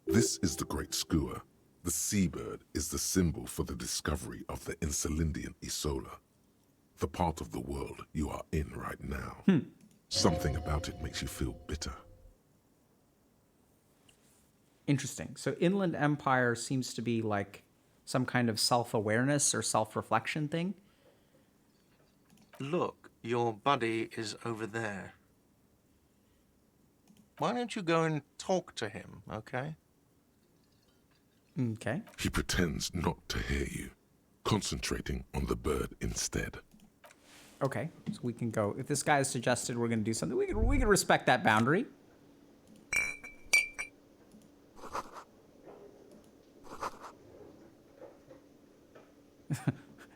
This is the Great Skua. The seabird is the symbol for the discovery of the Insulindian Isola, the part of the world you are in right now. Something about it makes you feel bitter.
Interesting. So Inland Empire seems to be like some kind of self-awareness or self-reflection thing.
Look, your buddy is over there. Why don't you go and talk to him, okay?
Okay.
He pretends not to hear you, concentrating on the bird instead.
Okay, so we can go. If this guy has suggested we're going to do something, we can respect that boundary.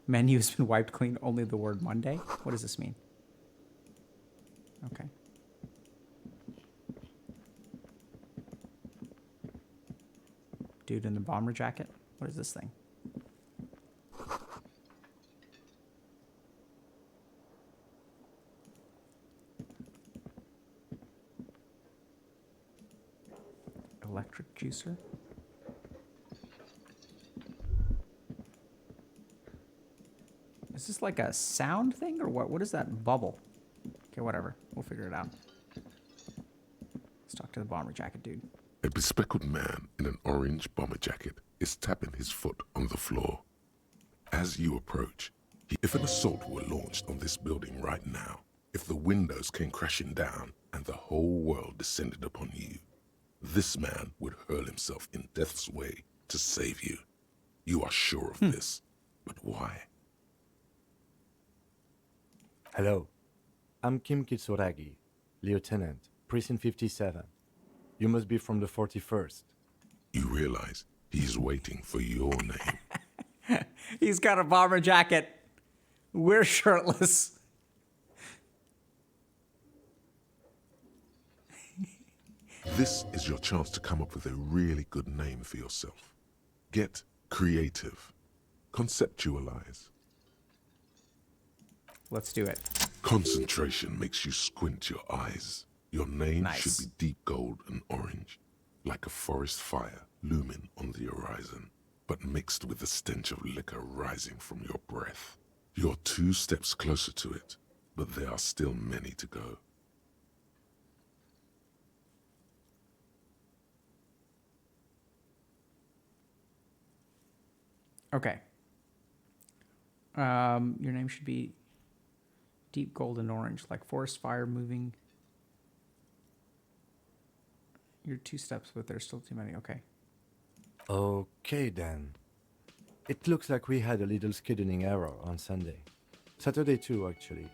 Menu has been wiped clean, only the word Monday. What does this mean? Okay. Dude in the bomber jacket? What is this thing? Electric juicer? Is this like a sound thing or what? What is that bubble? Okay, whatever. We'll figure it out. Let's talk to the bomber jacket dude.
A bespectacled man in an orange bomber jacket is tapping his foot on the floor. As you approach, if an assault were launched on this building right now, if the windows came crashing down and the whole world descended upon you, this man would hurl himself in death's way to save you. You are sure of this, but why?
Hello, I'm Kim Kitsuragi, Lieutenant, Precinct 57. You must be from the 41st.
You realize he's waiting for your name.
He's got a bomber jacket. We're shirtless.
This is your chance to come up with a really good name for yourself. Get creative. Conceptualize.
Let's do it.
Concentration makes you squint your eyes. Your name
Nice.
should be deep gold and orange, like a forest fire looming on the horizon, but mixed with the stench of liquor rising from your breath. You're 2 steps closer to it, but there are still many to go.
Okay. Your name should be deep golden orange, like forest fire moving. You're 2 steps, but there's still too many. Okay.
Okay then. It looks like we had a little scheduling error on Sunday. Saturday too, actually.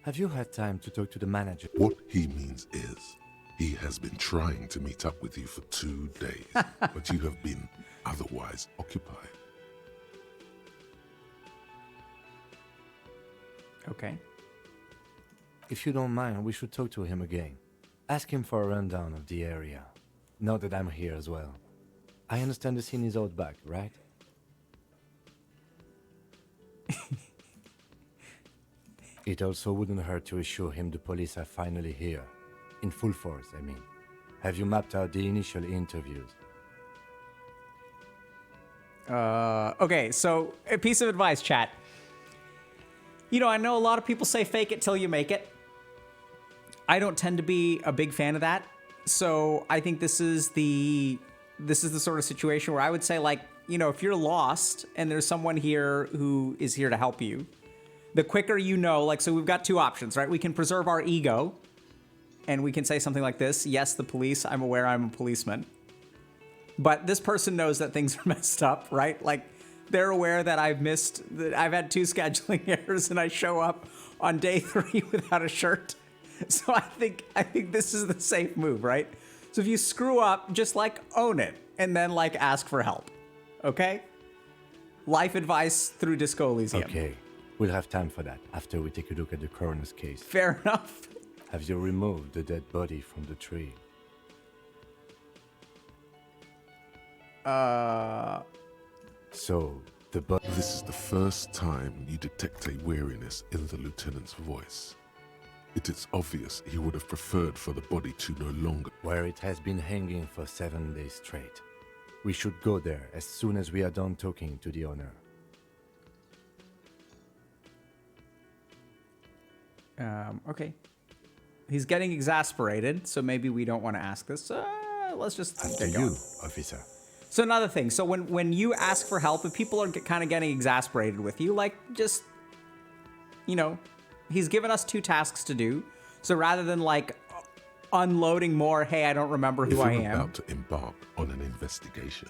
Have you had time to talk to the manager?
What he means is, he has been trying to meet up with you for 2 days, but you have been otherwise occupied.
Okay.
If you don't mind, we should talk to him again. Ask him for a rundown of the area. Now that I'm here as well. I understand the scene is out back, right? It also wouldn't hurt to assure him the police are finally here. In full force, I mean. Have you mapped out the initial interviews?
Okay, so a piece of advice, chat. You know, I know a lot of people say fake it till you make it. I don't tend to be a big fan of that. So I think this is the sort of situation where I would say, like, you know, if you're lost and there's someone here who is here to help you, the quicker you know, like, so we've got 2 options, right? We can preserve our ego and we can say something like this. Yes, the police, I'm aware I'm a policeman. But this person knows that things are messed up, right? Like, they're aware that I've had 2 scheduling errors and I show up on day 3 without a shirt. So I think this is the safe move, right? So if you screw up, just like own it and then like ask for help. Okay? Life advice through Disco Elysium.
Okay, we'll have time for that after we take a look at the coroner's case.
Fair enough.
Have you removed the dead body from the tree? So, the body...
This is the first time you detect a weariness in the lieutenant's voice. It is obvious he would have preferred for the body to no longer...
Where it has been hanging for 7 days straight. We should go there as soon as we are done talking to the owner.
Okay. He's getting exasperated, so maybe we don't want to ask this. Let's just
After
get
you,
going.
officer.
So another thing, so when you ask for help, if people are kind of getting exasperated with you, like, just, you know, he's given us 2 tasks to do. So rather than like unloading more, hey, I don't remember who I
If you're
am.
about to embark on an investigation,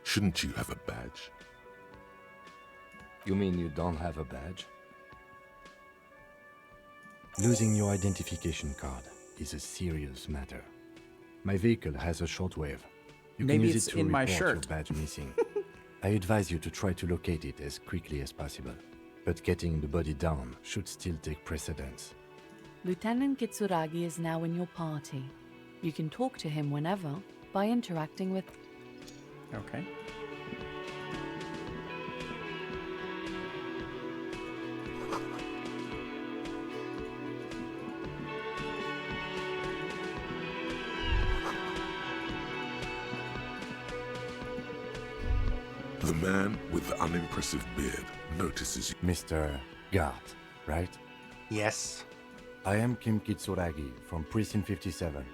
shouldn't you have a badge?
You mean you don't have a badge? Losing your identification card is a serious matter. My vehicle has a shortwave. You
Maybe
can use
it's
it to
in my
report
shirt.
your badge missing. I advise you to try to locate it as quickly as possible. But getting the body down should still take precedence.
Lieutenant Kitsuragi is now in your party. You can talk to him whenever by interacting with...
Okay.
The man with the unimpressive beard notices you.
Mr. Gart, right?
Yes.
I am Kim Kitsuragi from Precinct 57.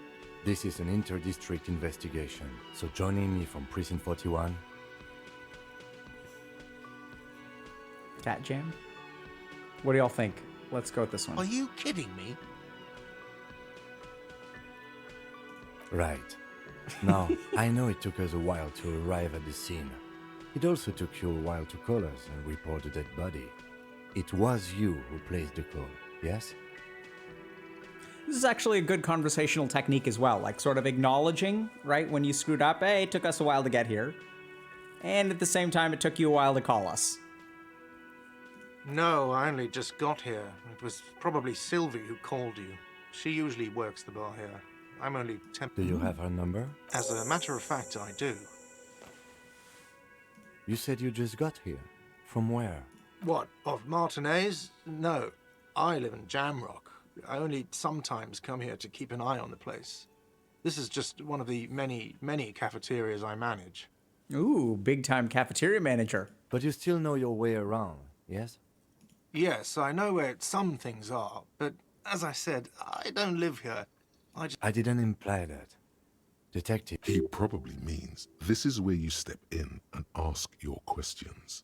This is an inter-district investigation, so joining me from Precinct 41...
Cat Jam? What do y'all think? Let's go with this
Are
one.
you kidding me?
Right. Now, I know it took us a while to arrive at the scene. It also took you a while to call us and report the dead body. It was you who placed the call, yes?
This is actually a good conversational technique as well, like sort of acknowledging, right, when you screwed up, hey, it took us a while to get here. And at the same time, it took you a while to call us.
No, I only just got here. It was probably Sylvie who called you. She usually works the bar here. I'm only
Do you have her number?
As a matter of fact, I do.
You said you just got here. From where?
What, of Martinez? No, I live in Jamrock. I only sometimes come here to keep an eye on the place. This is just one of the many, many cafeterias I manage.
Ooh, big time cafeteria manager.
But you still know your way around, yes?
Yes, I know where some things are, but as I said, I don't live here.
I didn't imply that. Detective.
He probably means this is where you step in and ask your questions.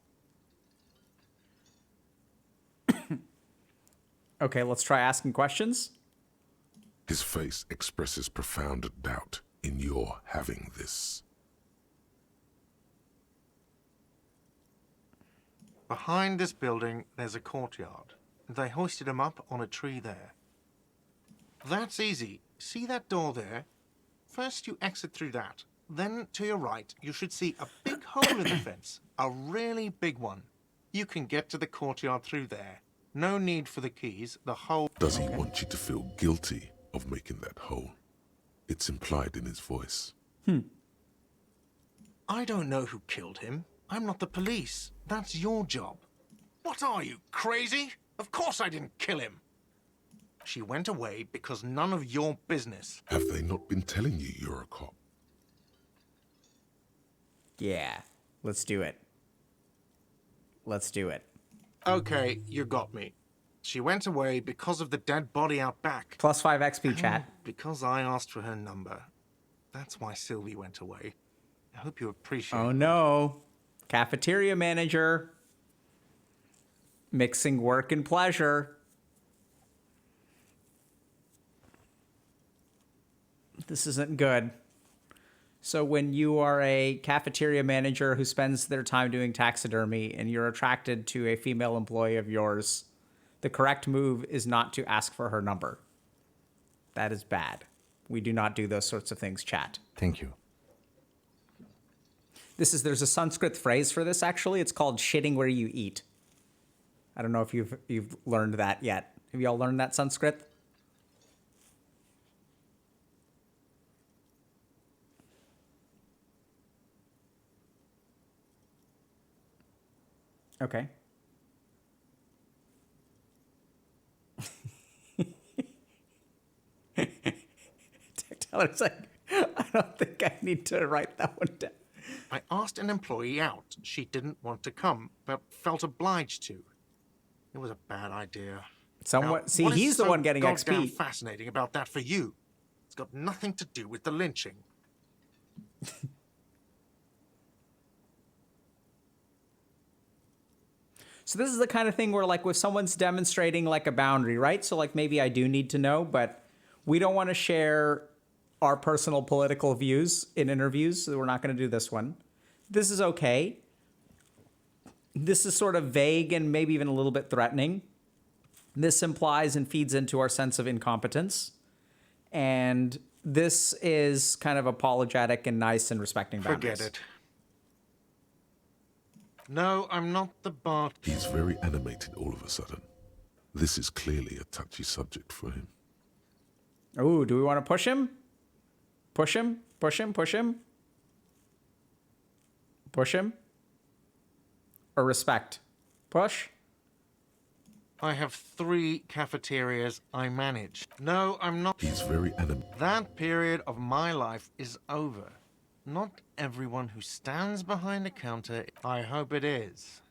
Okay, let's try asking questions.
His face expresses profound doubt in your having this.
Behind this building, there's a courtyard. They hoisted him up on a tree there. That's easy. See that door there? First you exit through that. Then to your right, you should see a big hole in the fence. A really big one. You can get to the courtyard through there. No need for the keys. The hole...
Does he want you to feel guilty of making that hole? It's implied in his voice.
I don't know who killed him. I'm not the police. That's your job. What are you, crazy? Of course I didn't kill him. She went away because none of your business.
Have they not been telling you you're a cop?
Yeah, let's do it. Let's do it.
Okay, you got me. She went away because of the dead body out back.
Plus 5 XP, chat.
Because I asked for her number. That's why Sylvie went away. I hope you appreciate
Oh
that.
no. Cafeteria manager. Mixing work and pleasure. This isn't good. So when you are a cafeteria manager who spends their time doing taxidermy and you're attracted to a female employee of yours, the correct move is not to ask for her number. That is bad. We do not do those sorts of things, chat.
Thank you.
There's a Sanskrit phrase for this, actually. It's called shitting where you eat. I don't know if you've learned that yet. Have you all learned that Sanskrit? Okay. Taylor's like, I don't think I need to write that one down.
I asked an employee out. She didn't want to come, but felt obliged to. It was a bad idea.
Somewhat.
Now,
See,
what is
he's the
so
one getting
goddamn
XP.
fascinating about that for you? It's got nothing to do with the lynching.
So this is the kind of thing where, like, if someone's demonstrating, like, a boundary, right? So, like, maybe I do need to know, but we don't want to share our personal political views in interviews, so we're not going to do this one. This is okay. This is sort of vague and maybe even a little bit threatening. This implies and feeds into our sense of incompetence. And this is kind of apologetic and nice and respecting boundaries.
Forget it. No, I'm not the bar.
He's very animated all of a sudden. This is clearly a touchy subject for him.
Ooh, do we want to push him? Push him? Push him? Push him? Push him? Or respect? Push?
I have 3 cafeterias I manage. No, I'm not.
He's very animated.
That period of my life is over. Not everyone who stands behind a counter. I hope it is.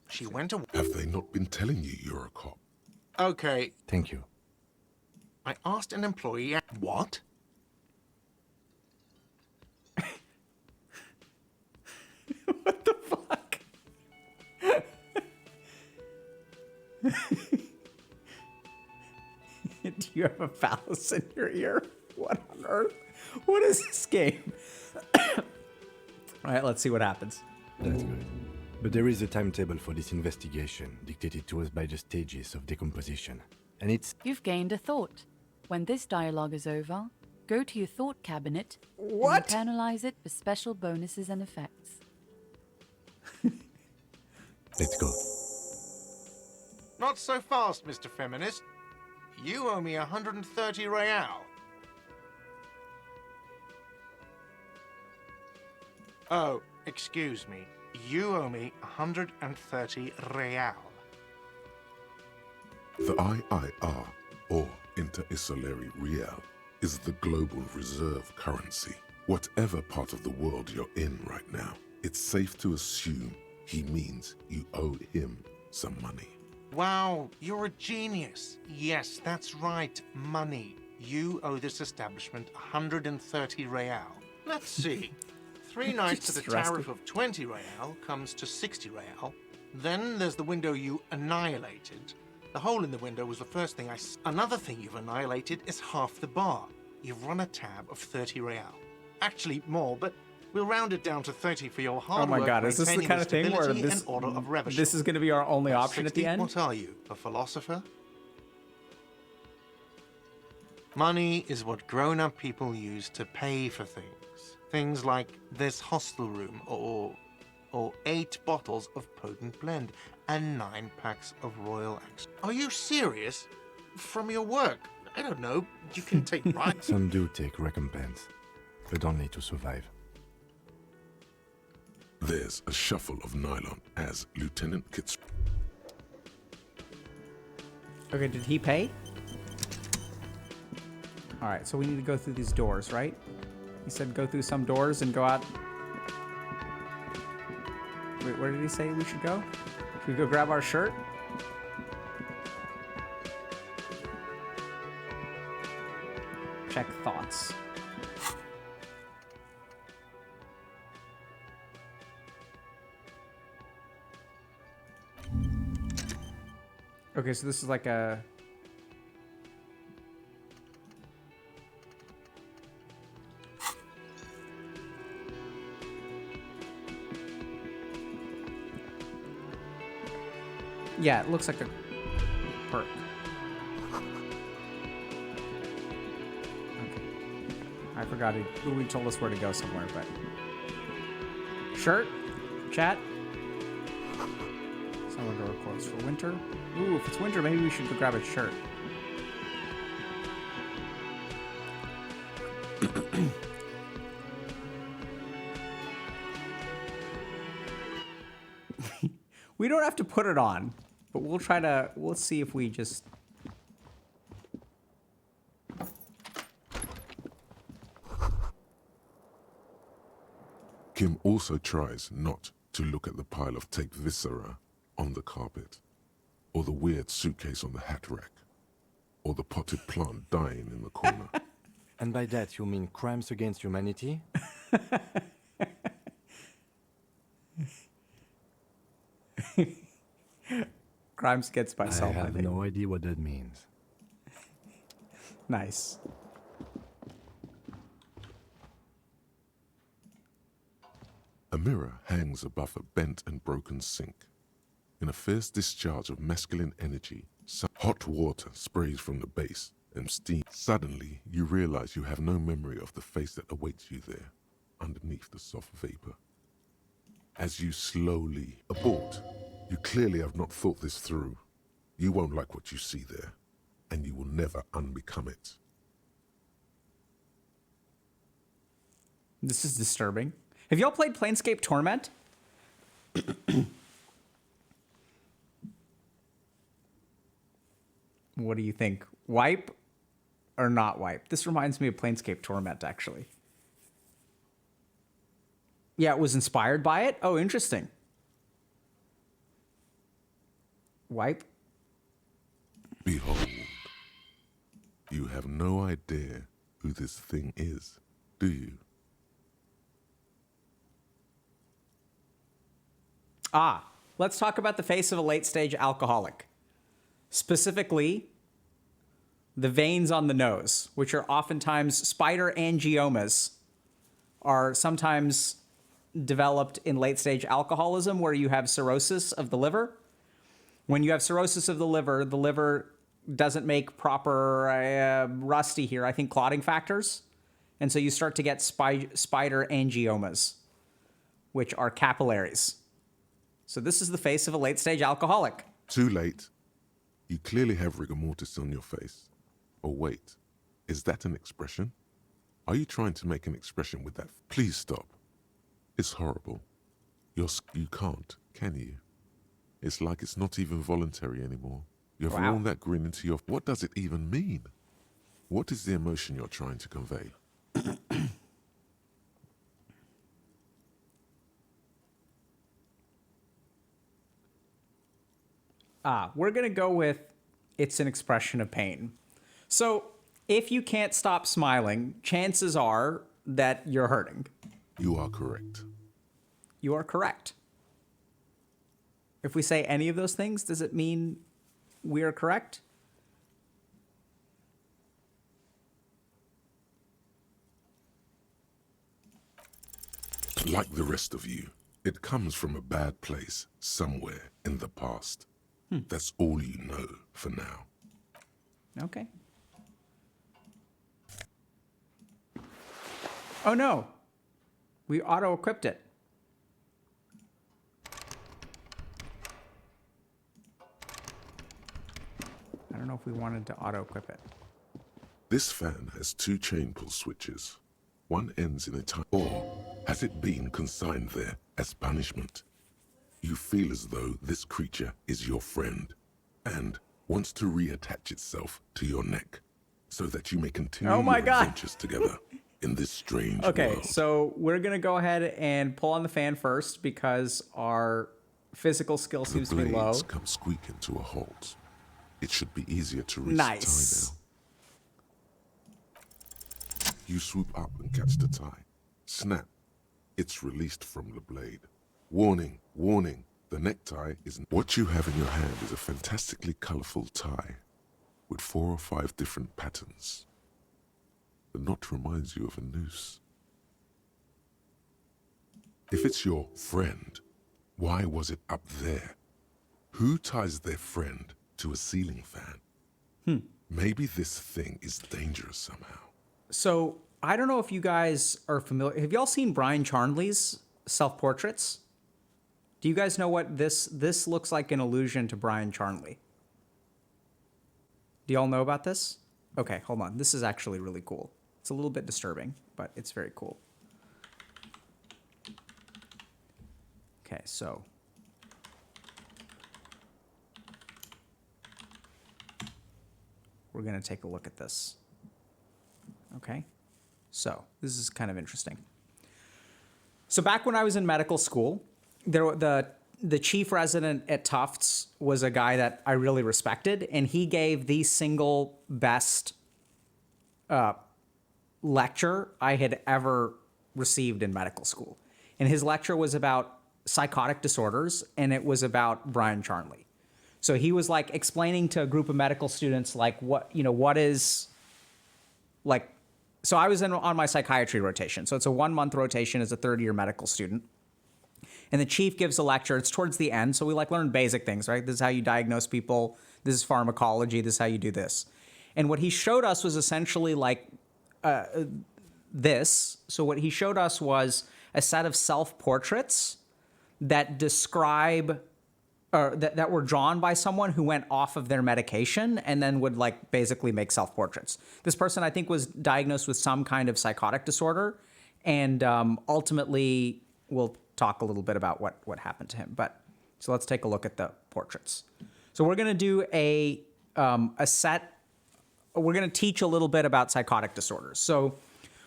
She went away.
Have they not been telling you you're a cop?
Okay,
Thank you.
I asked an employee. What?
What the fuck? Do you have a phallus in your ear? What on earth? What is this game? All right, let's see what happens.
That's good. But there is a timetable for this investigation, dictated to us by the stages of decomposition. And it's...
You've gained a thought. When this dialogue is over, go to your thought cabinet
What?
and internalize it for special bonuses and effects.
Let's go.
Not so fast, Mr. Feminist. You owe me 130 real. Oh, excuse me. You owe me 130 real.
The IIR, or Inter-Isolary Real, is the global reserve currency. Whatever part of the world you're in right now, it's safe to assume he means you owe him some money.
Wow, you're a genius. Yes, that's right, money. You owe this establishment 130 real. Let's see. 3 nights at a tariff of 20 real comes to 60 real. Then there's the window you annihilated. The hole in the window was the first thing Another thing you've annihilated is half the bar. You've run a tab of 30 real. Actually, more, but we'll round it down to 30 for your hard work.
Oh my god, is this the kind of thing where this is going to be our only option
60,
at the end?
What are you, a philosopher? Money is what grown-up people use to pay for things. Things like this hostel room, or 8 bottles of potent blend, and 9 packs of Royal X. Are you serious? From your work? I don't know. You can take bribes.
Some do take recompense, but only to survive.
There's a shuffle of nylon as Lieutenant Kitz.
Okay, did he pay? Alright, so we need to go through these doors, right? He said go through some doors and go out. Wait, where did he say we should go? Should we go grab our shirt? Check thoughts. Okay, so this is like a... Yeah, it looks like a perk. Okay. I forgot it. Louis told us where to go somewhere, but... Shirt? Chat? Summer door closed for winter. Ooh, if it's winter, maybe we should go grab a shirt. We don't have to put it on, but we'll see if we just...
Kim also tries not to look at the pile of taped viscera on the carpet, or the weird suitcase on the hat rack, or the potted plant dying in the corner.
And by that you mean crimes against humanity?
Crimes against myself,
I have
think.
no idea what that means.
Nice.
A mirror hangs above a bent and broken sink. In a fierce discharge of masculine energy, some hot water sprays from the base and steam. Suddenly, you realize you have no memory of the face that awaits you there, underneath the soft vapor. As you slowly abort, you clearly have not thought this through. You won't like what you see there, and you will never unbecome it.
This is disturbing. Have y'all played Planescape Torment? What do you think? Wipe or not wipe? This reminds me of Planescape Torment, actually. Yeah, it was inspired by it? Oh, interesting. Wipe?
Behold, you have no idea who this thing is, do you?
Ah, let's talk about the face of a late-stage alcoholic. Specifically, the veins on the nose, which are oftentimes spider angiomas, are sometimes developed in late-stage alcoholism where you have cirrhosis of the liver. When you have cirrhosis of the liver doesn't make proper, rusty here, I think clotting factors. And so you start to get spider angiomas, which are capillaries. So this is the face of a late-stage alcoholic.
Too late. You clearly have rigor mortis on your face. Or wait, is that an expression? Are you trying to make an expression with that? Please stop. It's horrible. You can't, can you? It's like it's not even voluntary anymore. You've
Wow.
worn that grin into your... What does it even mean? What is the emotion you're trying to convey?
We're going to go with it's an expression of pain. So if you can't stop smiling, chances are that you're hurting.
You are correct.
You are correct. If we say any of those things, does it mean we are correct?
Like the rest of you, it comes from a bad place somewhere in the past. That's all you know for now.
Okay. Oh no. We auto-equipped it. I don't know if we wanted to auto-equip it.
This fan has 2 chain pull switches. One ends in a time, or has it been consigned there as punishment? You feel as though this creature is your friend and wants to reattach itself to your neck so that you may continue
Oh my
your
God.
adventures together in this strange
Okay,
world.
so we're going to go ahead and pull on the fan first because our physical skill
The
seems to be low.
blades come squeaking to a halt. It should be easier to reach
Nice.
the tie now. You swoop up and catch the tie. Snap. It's released from the blade. Warning, warning. The necktie is... What you have in your hand is a fantastically colorful tie with 4 or 5 different patterns. The knot reminds you of a noose. If it's your friend, why was it up there? Who ties their friend to a ceiling fan? Maybe this thing is dangerous somehow.
So I don't know if you guys are familiar. Have y'all seen Brian Charnley's self-portraits? Do you guys know what this looks like? An allusion to Brian Charnley. Do y'all know about this? Okay, hold on. This is actually really cool. It's a little bit disturbing, but it's very cool. Okay, so we're going to take a look at this. Okay, so this is kind of interesting. So back when I was in medical school, the chief resident at Tufts was a guy that I really respected, and he gave the single best lecture I had ever received in medical school. And his lecture was about psychotic disorders, and it was about Brian Charnley. So he was like explaining to a group of medical students like what is like. So I was on my psychiatry rotation. So it's a 1-month rotation as a third-year medical student. And the chief gives a lecture. It's towards the end. So we like learn basic things, right? This is how you diagnose people. This is pharmacology. This is how you do this. And what he showed us was essentially like this. So what he showed us was a set of self-portraits that describe or that were drawn by someone who went off of their medication and then would like basically make self-portraits. This person, I think, was diagnosed with some kind of psychotic disorder, and ultimately we'll talk a little bit about what happened to him. But so let's take a look at the portraits. So we're going to do a set. We're going to teach a little bit about psychotic disorders. So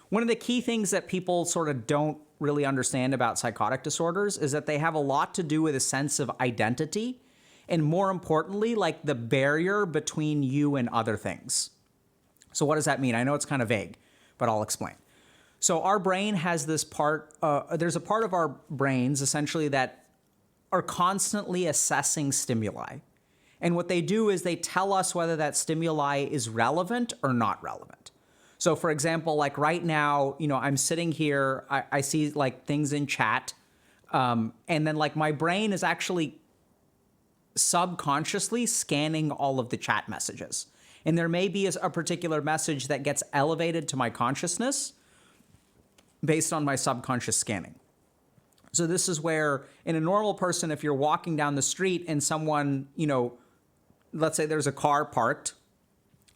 one of the key things that people sort of don't really understand about psychotic disorders is that they have a lot to do with a sense of identity, and more importantly, like the barrier between you and other things. So what does that mean? I know it's kind of vague, but I'll explain. So our brain has this part, there's a part of our brains essentially that are constantly assessing stimuli. And what they do is they tell us whether that stimuli is relevant or not relevant. So for example, like right now, I'm sitting here, I see like things in chat, and then like my brain is actually subconsciously scanning all of the chat messages. And there may be a particular message that gets elevated to my consciousness based on my subconscious scanning. So this is where in a normal person, if you're walking down the street and someone, let's say there's a car parked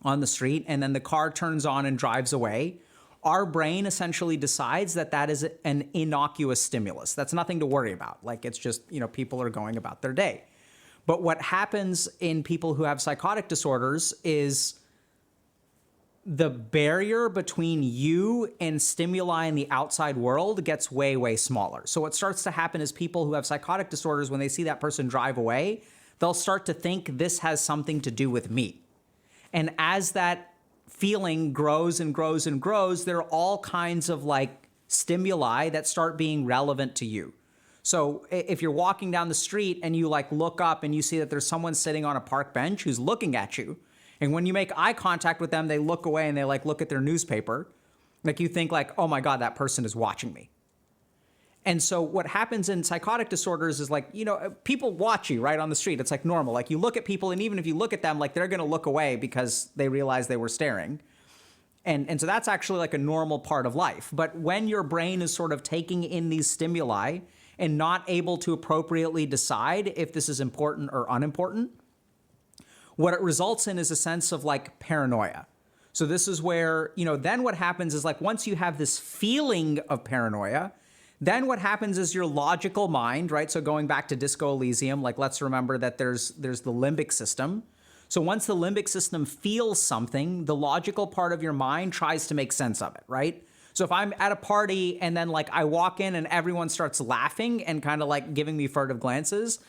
on the street and then the car turns on and drives away, our brain essentially decides that that is an innocuous stimulus. That's nothing to worry about. Like, it's just, people are going about their day. But what happens in people who have psychotic disorders is the barrier between you and stimuli in the outside world gets way, way smaller. So what starts to happen is people who have psychotic disorders, when they see that person drive away, they'll start to think this has something to do with me. And as that feeling grows and grows and grows, there are all kinds of like stimuli that start being relevant to you. So if you're walking down the street and you like look up and you see that there's someone sitting on a park bench who's looking at you, and when you make eye contact with them, they look away and they like look at their newspaper, like you think like, oh my God, that person is watching me. And so what happens in psychotic disorders is like, people watch you right on the street. It's like normal. Like you look at people, and even if you look at them, like they're going to look away because they realize they were staring. And so that's actually like a normal part of life. But when your brain is sort of taking in these stimuli and not able to appropriately decide if this is important or unimportant, what it results in is a sense of like paranoia. So this is where, then what happens is like once you have this feeling of paranoia, then what happens is your logical mind, right? So going back to Disco Elysium, like let's remember that there's the limbic system. So once the limbic system feels something, the logical part of your mind tries to make sense of it, right? So if I'm at a party and then like I walk in and everyone starts laughing and kind of like giving me furtive glances,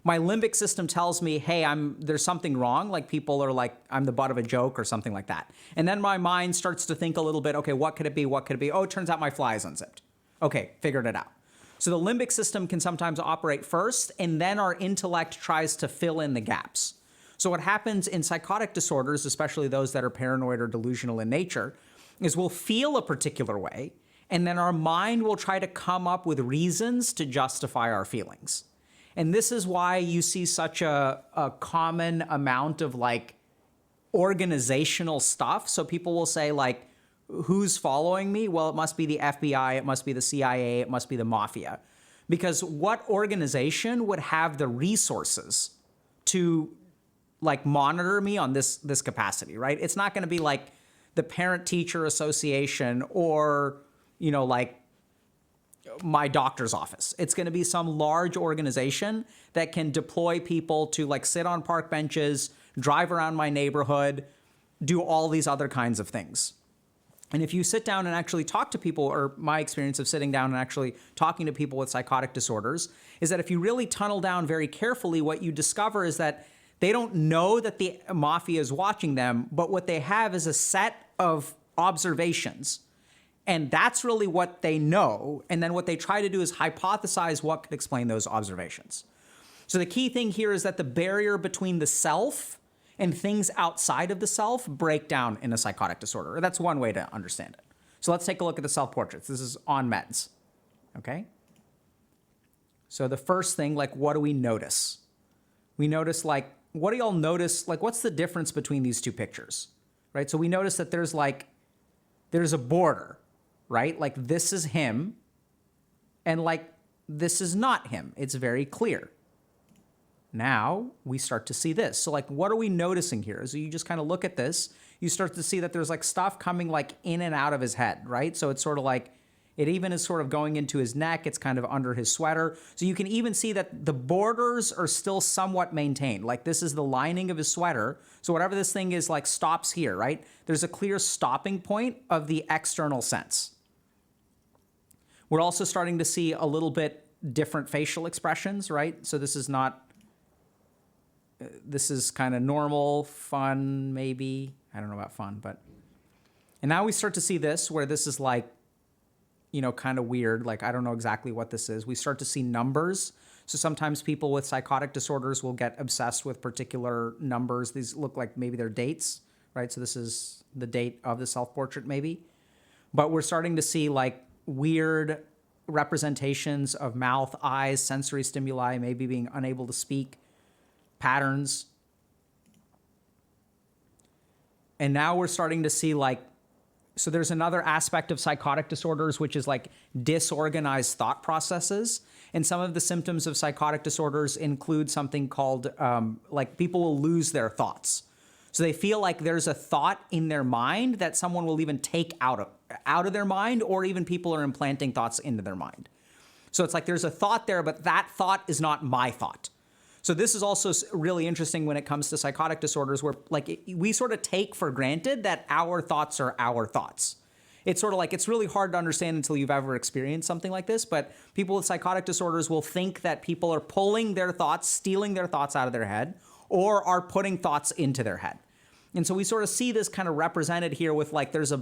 my limbic system tells me, hey, there's something wrong. Like people are like, I'm the butt of a joke or something like that. And then my mind starts to think a little bit, okay, what could it be? What could it be? Oh, it turns out my fly is unzipped. Okay, figured it out. So the limbic system can sometimes operate first, and then our intellect tries to fill in the gaps. So what happens in psychotic disorders, especially those that are paranoid or delusional in nature, is we'll feel a particular way, and then our mind will try to come up with reasons to justify our feelings. And this is why you see such a common amount of like organizational stuff. So people will say like, who's following me? Well, it must be the FBI, it must be the CIA, it must be the mafia. Because what organization would have the resources to like monitor me on this capacity, right? It's not going to be like the Parent-Teacher Association or, like my doctor's office. It's going to be some large organization that can deploy people to like sit on park benches, drive around my neighborhood, do all these other kinds of things. And if you sit down and actually talk to people, or my experience of sitting down and actually talking to people with psychotic disorders, is that if you really tunnel down very carefully, what you discover is that they don't know that the mafia is watching them, but what they have is a set of observations. And that's really what they know. And then what they try to do is hypothesize what could explain those observations. So the key thing here is that the barrier between the self and things outside of the self break down in a psychotic disorder. That's one way to understand it. So let's take a look at the self-portraits. This is on meds, okay? So the first thing, like, what do we notice? We notice, like, what do y'all notice? Like, what's the difference between these two pictures, right? So we notice that there's a border, right? Like, this is him, and, like, this is not him. It's very clear. Now we start to see this. So like, what are we noticing here? So you just kind of look at this, you start to see that there's like stuff coming like in and out of his head, right? So it's sort of like, it even is sort of going into his neck. It's kind of under his sweater. So you can even see that the borders are still somewhat maintained. Like this is the lining of his sweater. So whatever this thing is like stops here, right? There's a clear stopping point of the external sense. We're also starting to see a little bit different facial expressions, right? So this is kind of normal, fun, maybe. I don't know about fun, but. And now we start to see this, where this is like, kind of weird. Like, I don't know exactly what this is. We start to see numbers. So sometimes people with psychotic disorders will get obsessed with particular numbers. These look like maybe they're dates, right? So this is the date of the self-portrait maybe. But we're starting to see like weird representations of mouth, eyes, sensory stimuli, maybe being unable to speak, patterns. And now we're starting to see like, so there's another aspect of psychotic disorders, which is like disorganized thought processes. And some of the symptoms of psychotic disorders include something called like people will lose their thoughts. So they feel like there's a thought in their mind that someone will even take out of their mind, or even people are implanting thoughts into their mind. So it's like there's a thought there, but that thought is not my thought. So this is also really interesting when it comes to psychotic disorders, where like we sort of take for granted that our thoughts are our thoughts. It's sort of like, it's really hard to understand until you've ever experienced something like this, but people with psychotic disorders will think that people are pulling their thoughts, stealing their thoughts out of their head, or are putting thoughts into their head. And so we sort of see this kind of represented here with like, there's a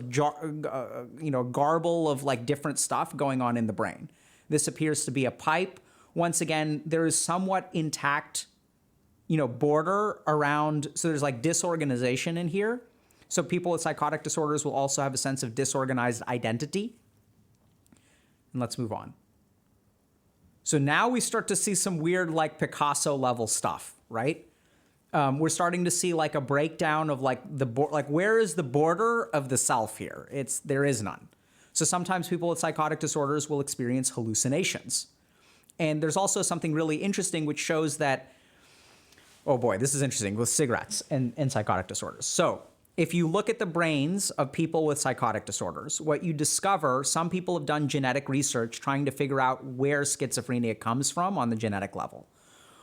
garble of like different stuff going on in the brain. This appears to be a pipe. Once again, there is somewhat intact, border around, so there's like disorganization in here. So people with psychotic disorders will also have a sense of disorganized identity. And let's move on. So now we start to see some weird like Picasso level stuff, right? We're starting to see like a breakdown of like where is the border of the self here? There is none. So sometimes people with psychotic disorders will experience hallucinations. And there's also something really interesting which shows that, oh boy, this is interesting with cigarettes and psychotic disorders. So if you look at the brains of people with psychotic disorders, what you discover, some people have done genetic research trying to figure out where schizophrenia comes from on the genetic level.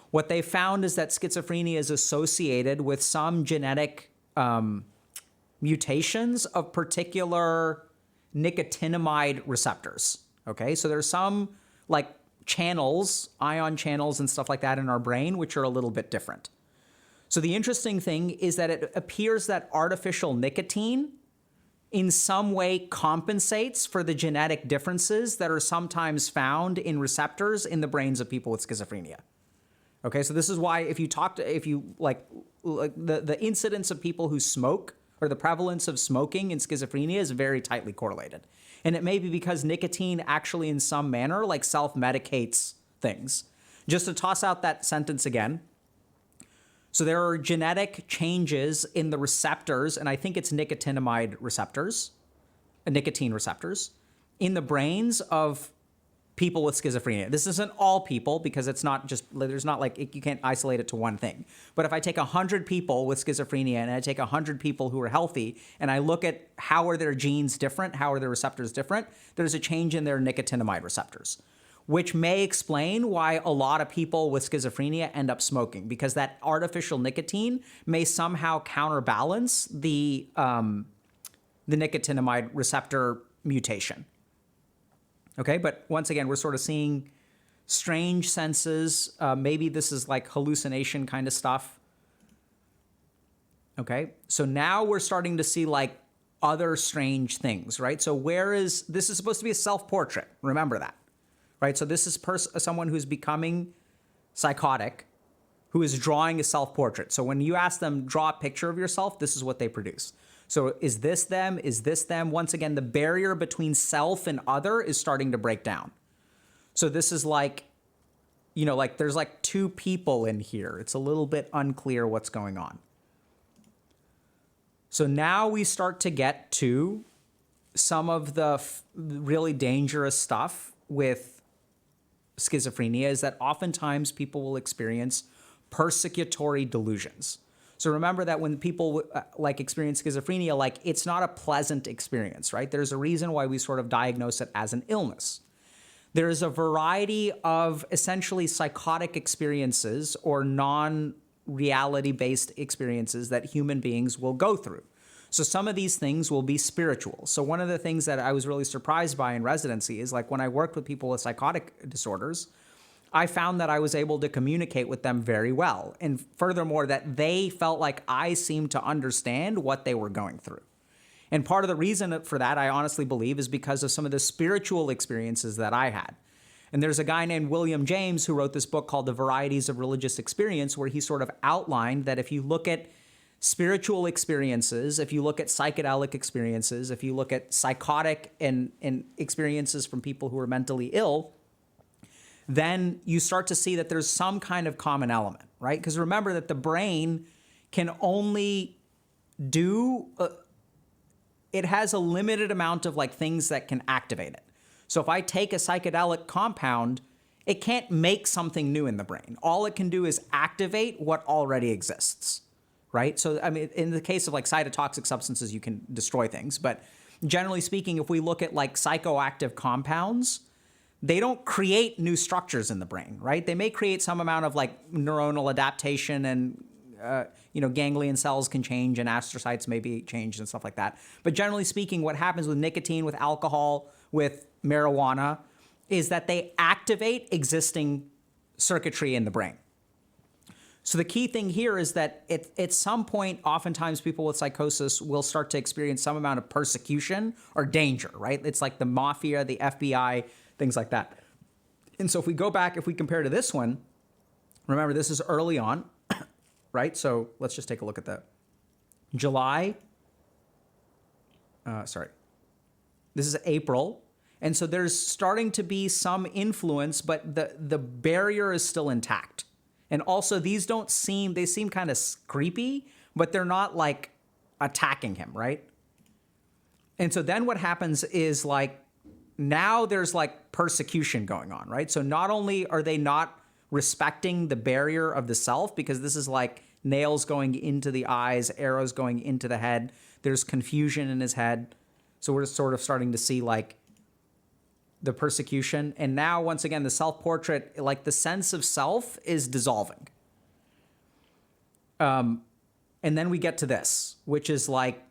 What they found is that schizophrenia is associated with some genetic mutations of particular nicotinamide receptors. Okay, so there's some like channels, ion channels and stuff like that in our brain, which are a little bit different. So the interesting thing is that it appears that artificial nicotine in some way compensates for the genetic differences that are sometimes found in receptors in the brains of people with schizophrenia. Okay, so this is why the incidence of people who smoke, or the prevalence of smoking in schizophrenia, is very tightly correlated. And it may be because nicotine actually in some manner like self-medicates things. Just to toss out that sentence again. So there are genetic changes in the receptors, and I think it's nicotine receptors, in the brains of people with schizophrenia. This isn't all people, because it's not just, there's not like, you can't isolate it to one thing. But if I take 100 people with schizophrenia and I take 100 people who are healthy and I look at how are their genes different, how are their receptors different, there's a change in their nicotinamide receptors, which may explain why a lot of people with schizophrenia end up smoking, because that artificial nicotine may somehow counterbalance the nicotinamide receptor mutation. Okay, but once again, we're sort of seeing strange senses. Maybe this is like hallucination kind of stuff. Okay, so now we're starting to see like other strange things, right? So this is supposed to be a self-portrait. Remember that, right? So this is someone who's becoming psychotic, who is drawing a self-portrait. So when you ask them, draw a picture of yourself, this is what they produce. So is this them? Is this them? Once again, the barrier between self and other is starting to break down. So this is like, like there's like two people in here. It's a little bit unclear what's going on. So now we start to get to some of the really dangerous stuff with schizophrenia, is that oftentimes people will experience persecutory delusions. So remember that when people experience schizophrenia, it's not a pleasant experience, right? There's a reason why we sort of diagnose it as an illness. There is a variety of essentially psychotic experiences or non-reality-based experiences that human beings will go through. So some of these things will be spiritual. So one of the things that I was really surprised by in residency is when I worked with people with psychotic disorders, I found that I was able to communicate with them very well. And furthermore, that they felt like I seemed to understand what they were going through. And part of the reason for that, I honestly believe, is because of some of the spiritual experiences that I had. And there's a guy named William James who wrote this book called The Varieties of Religious Experience, where he sort of outlined that if you look at spiritual experiences, if you look at psychedelic experiences, if you look at psychotic and experiences from people who are mentally ill, then you start to see that there's some kind of common element, right? Because remember that the brain can only do, it has a limited amount of things that can activate it. So if I take a psychedelic compound, it can't make something new in the brain. All it can do is activate what already exists, right? So, I mean, in the case of like cytotoxic substances, you can destroy things. But generally speaking, if we look at like psychoactive compounds, they don't create new structures in the brain, right? They may create some amount of like neuronal adaptation and, ganglion cells can change and astrocytes may be changed and stuff like that. But generally speaking, what happens with nicotine, with alcohol, with marijuana is that they activate existing circuitry in the brain. So the key thing here is that at some point, oftentimes people with psychosis will start to experience some amount of persecution or danger, right? It's like the mafia, the FBI, things like that. And so if we go back, if we compare to this one, remember this is early on, right? So let's just take a look at the July. This is April. And so there's starting to be some influence, but the barrier is still intact. And also they seem kind of creepy, but they're not like attacking him, right? And so then what happens is like, now there's like persecution going on, right? So not only are they not respecting the barrier of the self, because this is like nails going into the eyes, arrows going into the head, there's confusion in his head. So we're sort of starting to see like the persecution. And now, once again, the self-portrait, like the sense of self is dissolving. And then we get to this, which is like,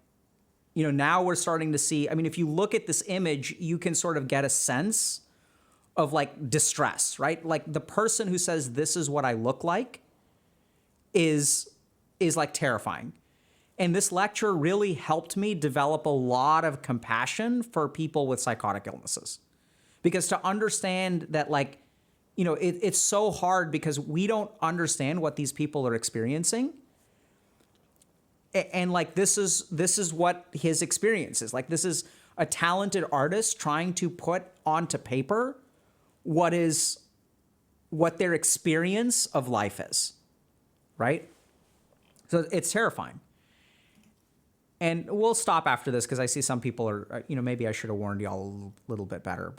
now we're starting to see, I mean, if you look at this image, you can sort of get a sense of like distress, right? Like the person who says, this is what I look like is like terrifying. And this lecture really helped me develop a lot of compassion for people with psychotic illnesses. Because to understand that, like, it's so hard because we don't understand what these people are experiencing. And like, this is what his experience is. Like, this is a talented artist trying to put onto paper what their experience of life is, right? So it's terrifying. And we'll stop after this because I see some people are, maybe I should have warned y'all a little bit better.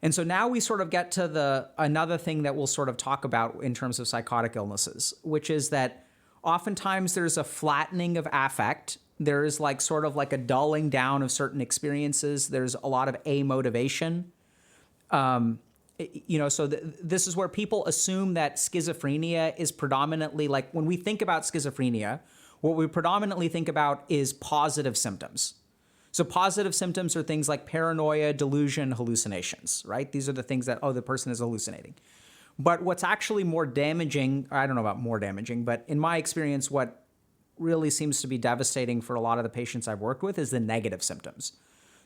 And so now we sort of get to another thing that we'll sort of talk about in terms of psychotic illnesses, which is that oftentimes there's a flattening of affect. There is like sort of like a dulling down of certain experiences. There's a lot of amotivation. So this is where people assume that schizophrenia is predominantly, like when we think about schizophrenia, what we predominantly think about is positive symptoms. So positive symptoms are things like paranoia, delusion, hallucinations, right? These are the things that, the person is hallucinating. But what's actually more damaging, I don't know about more damaging, but in my experience, what really seems to be devastating for a lot of the patients I've worked with is the negative symptoms.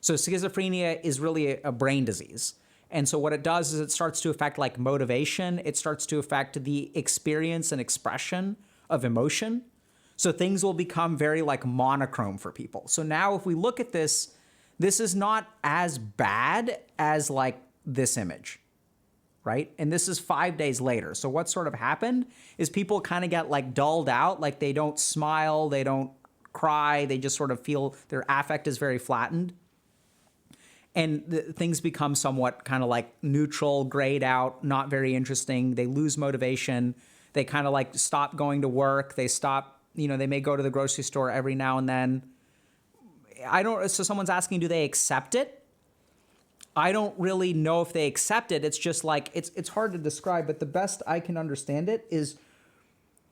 So schizophrenia is really a brain disease. And so what it does is it starts to affect like motivation. It starts to affect the experience and expression of emotion. So things will become very like monochrome for people. So now if we look at this, this is not as bad as like this image, right? And this is 5 days later. So what sort of happened is people kind of get like dulled out, like they don't smile, they don't cry, they just sort of feel their affect is very flattened. And things become somewhat kind of like neutral, grayed out, not very interesting. They lose motivation. They kind of like stop going to work. They stop, they may go to the grocery store every now and then. So someone's asking, do they accept it? I don't really know if they accept it. It's just like, it's hard to describe, but the best I can understand it is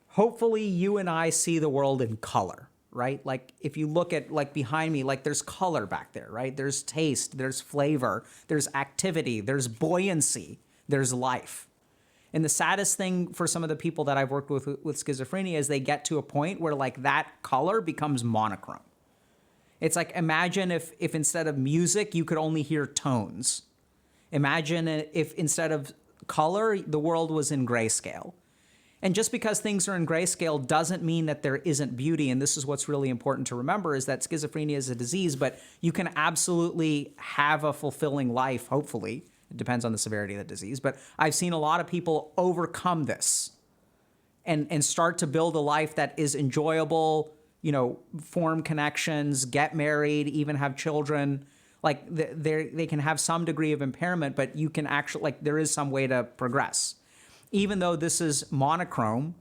hopefully you and I see the world in color, right? Like if you look at like behind me, like there's color back there, right? There's taste, there's flavor, there's activity, there's buoyancy, there's life. And the saddest thing for some of the people that I've worked with schizophrenia is they get to a point where like that color becomes monochrome. It's like, imagine if instead of music, you could only hear tones. Imagine if instead of color, the world was in grayscale. And just because things are in grayscale doesn't mean that there isn't beauty. And this is what's really important to remember is that schizophrenia is a disease, but you can absolutely have a fulfilling life, hopefully. It depends on the severity of the disease. But I've seen a lot of people overcome this and start to build a life that is enjoyable, form connections, get married, even have children. Like they can have some degree of impairment, but you can actually, like there is some way to progress. Even though this is monochrome,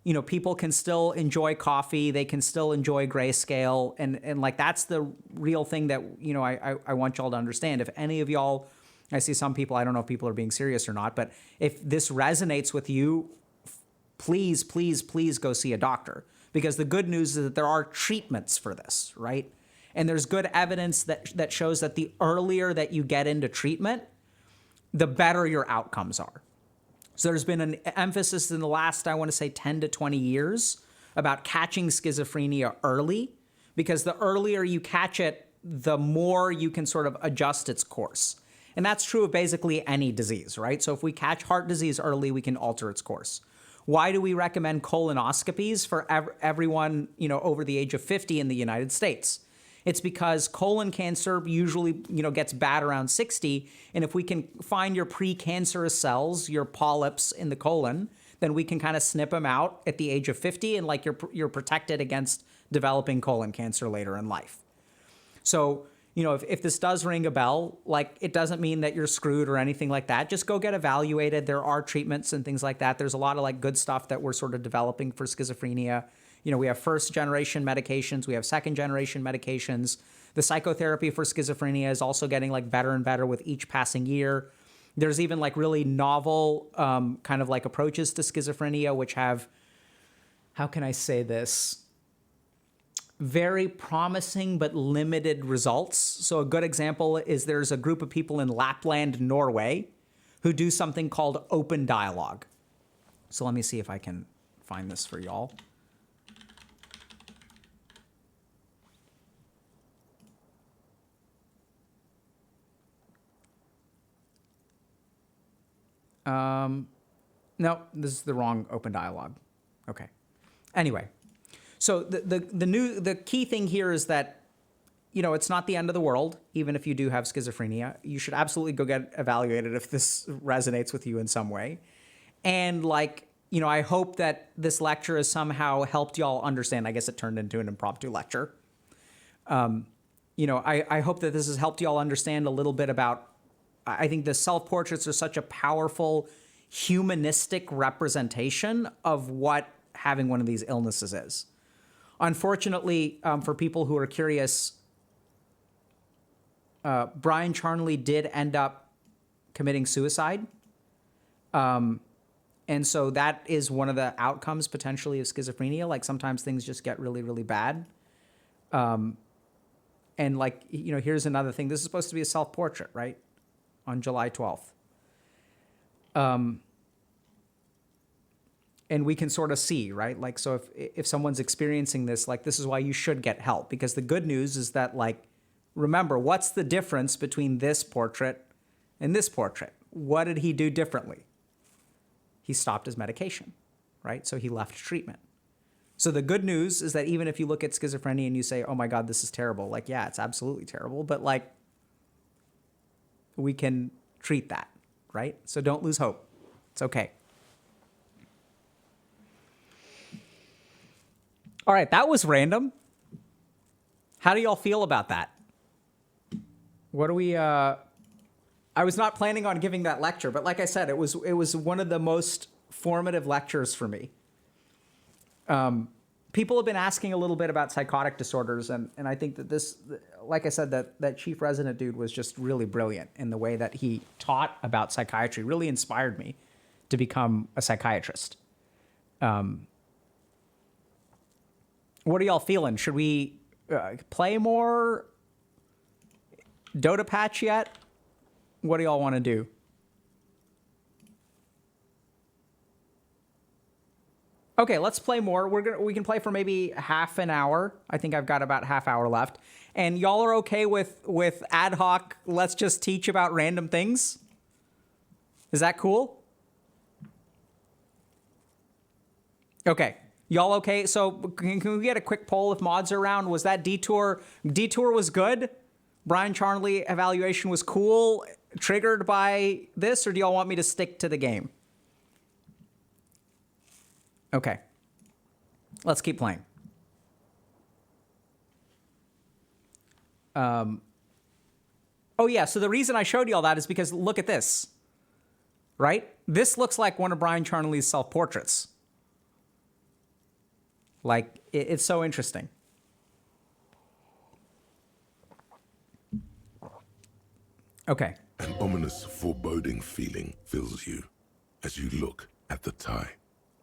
you know, people can still enjoy coffee. They can still enjoy grayscale. And like, that's the real thing that, you know, I want y'all to understand. If any of y'all, I see some people, I don't know if people are being serious or not, but if this resonates with you, please, please, please go see a doctor. Because the good news is that there are treatments for this, right? And there's good evidence that shows that the earlier that you get into treatment, the better your outcomes are. So there's been an emphasis in the last, I want to say 10 to 20 years about catching schizophrenia early, because the earlier you catch it, the more you can sort of adjust its course. And that's true of basically any disease, right? So if we catch heart disease early, we can alter its course. Why do we recommend colonoscopies for everyone, you know, over the age of 50 in the United States? It's because colon cancer usually, you know, gets bad around 60. And if we can find your precancerous cells, your polyps in the colon, then we can kind of snip them out at the age of 50. And like you're protected against developing colon cancer later in life. So, you know, if this does ring a bell, like, it doesn't mean that you're screwed or anything like that. Just go get evaluated. There are treatments and things like that. There's a lot of like good stuff that we're sort of developing for schizophrenia. You know, we have first generation medications, we have second generation medications. The psychotherapy for schizophrenia is also getting like better and better with each passing year. There's even like really novel kind of like approaches to schizophrenia, which have, how can I say this? Very promising but limited results. So a good example is there's a group of people in Lapland, Norway, who do something called open dialogue. So let me see if I can find this for y'all. No, this is the wrong open dialogue. Okay. Anyway, so the key thing here is that, you know, it's not the end of the world, even if you do have schizophrenia. You should absolutely go get evaluated if this resonates with you in some way. And like, you know, I hope that this lecture has somehow helped y'all understand. I guess it turned into an impromptu lecture. You know, I hope that this has helped y'all understand a little bit about, I think the self-portraits are such a powerful humanistic representation of what having one of these illnesses is. Unfortunately, for people who are curious, Brian Charnley did end up committing suicide. And so that is one of the outcomes potentially of schizophrenia. Like, sometimes things just get really, really bad. And like, you know, here's another thing. This is supposed to be a self-portrait, right? On July 12th. And we can sort of see, right? Like, so if someone's experiencing this, like, this is why you should get help. Because the good news is that, like, remember, what's the difference between this portrait and this portrait? What did he do differently? He stopped his medication, right? So he left treatment. So the good news is that even if you look at schizophrenia and you say, oh my God, this is terrible. Like, yeah, it's absolutely terrible. But like, we can treat that, right? So don't lose hope. It's okay. All right, that was random. How do y'all feel about that? What do we, I was not planning on giving that lecture, but like I said, it was one of the most formative lectures for me. People have been asking a little bit about psychotic disorders, and I think that this, like I said, that chief resident dude was just really brilliant in the way that he taught about psychiatry, really inspired me to become a psychiatrist. What are y'all feeling? Should we play more Dota patch yet? What do y'all want to do? Okay, let's play more. We can play for maybe half an hour. I think I've got about half hour left. And y'all are okay with ad hoc, let's just teach about random things? Is that cool? Okay. Y'all okay? So can we get a quick poll if mods are around? Was that Detour? Detour was good? Brian Charnley evaluation was cool? Triggered by this? Or do y'all want me to stick to the game? Okay. Let's keep playing. Oh yeah, so the reason I showed you all that is because look at this. Right? This looks like one of Brian Charnley's self-portraits. Like, it's so interesting. Okay.
An ominous, foreboding feeling fills you as you look at the tie.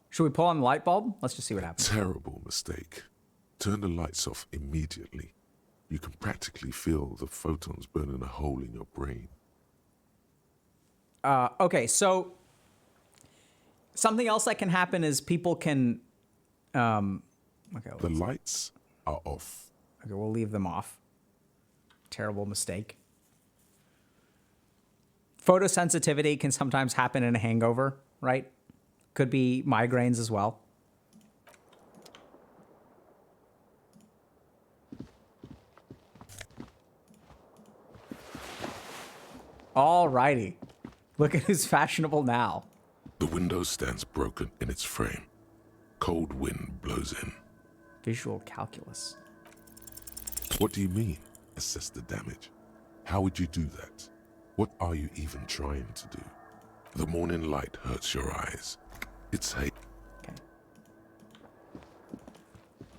Should we pull on the light bulb? Let's just see what happens.
Terrible mistake. Turn the lights off immediately. You can practically feel the photons burning a hole in your brain.
Okay, so something else that can happen is people can... okay,
The lights are off.
Okay, we'll leave them off. Terrible mistake. Photosensitivity can sometimes happen in a hangover, right? Could be migraines as well. Alrighty. Look at who's fashionable now.
The window stands broken in its frame. Cold wind blows in.
Visual calculus.
What do you mean, assess the damage? How would you do that? What are you even trying to do? The morning light hurts your eyes. It's hate.
Okay.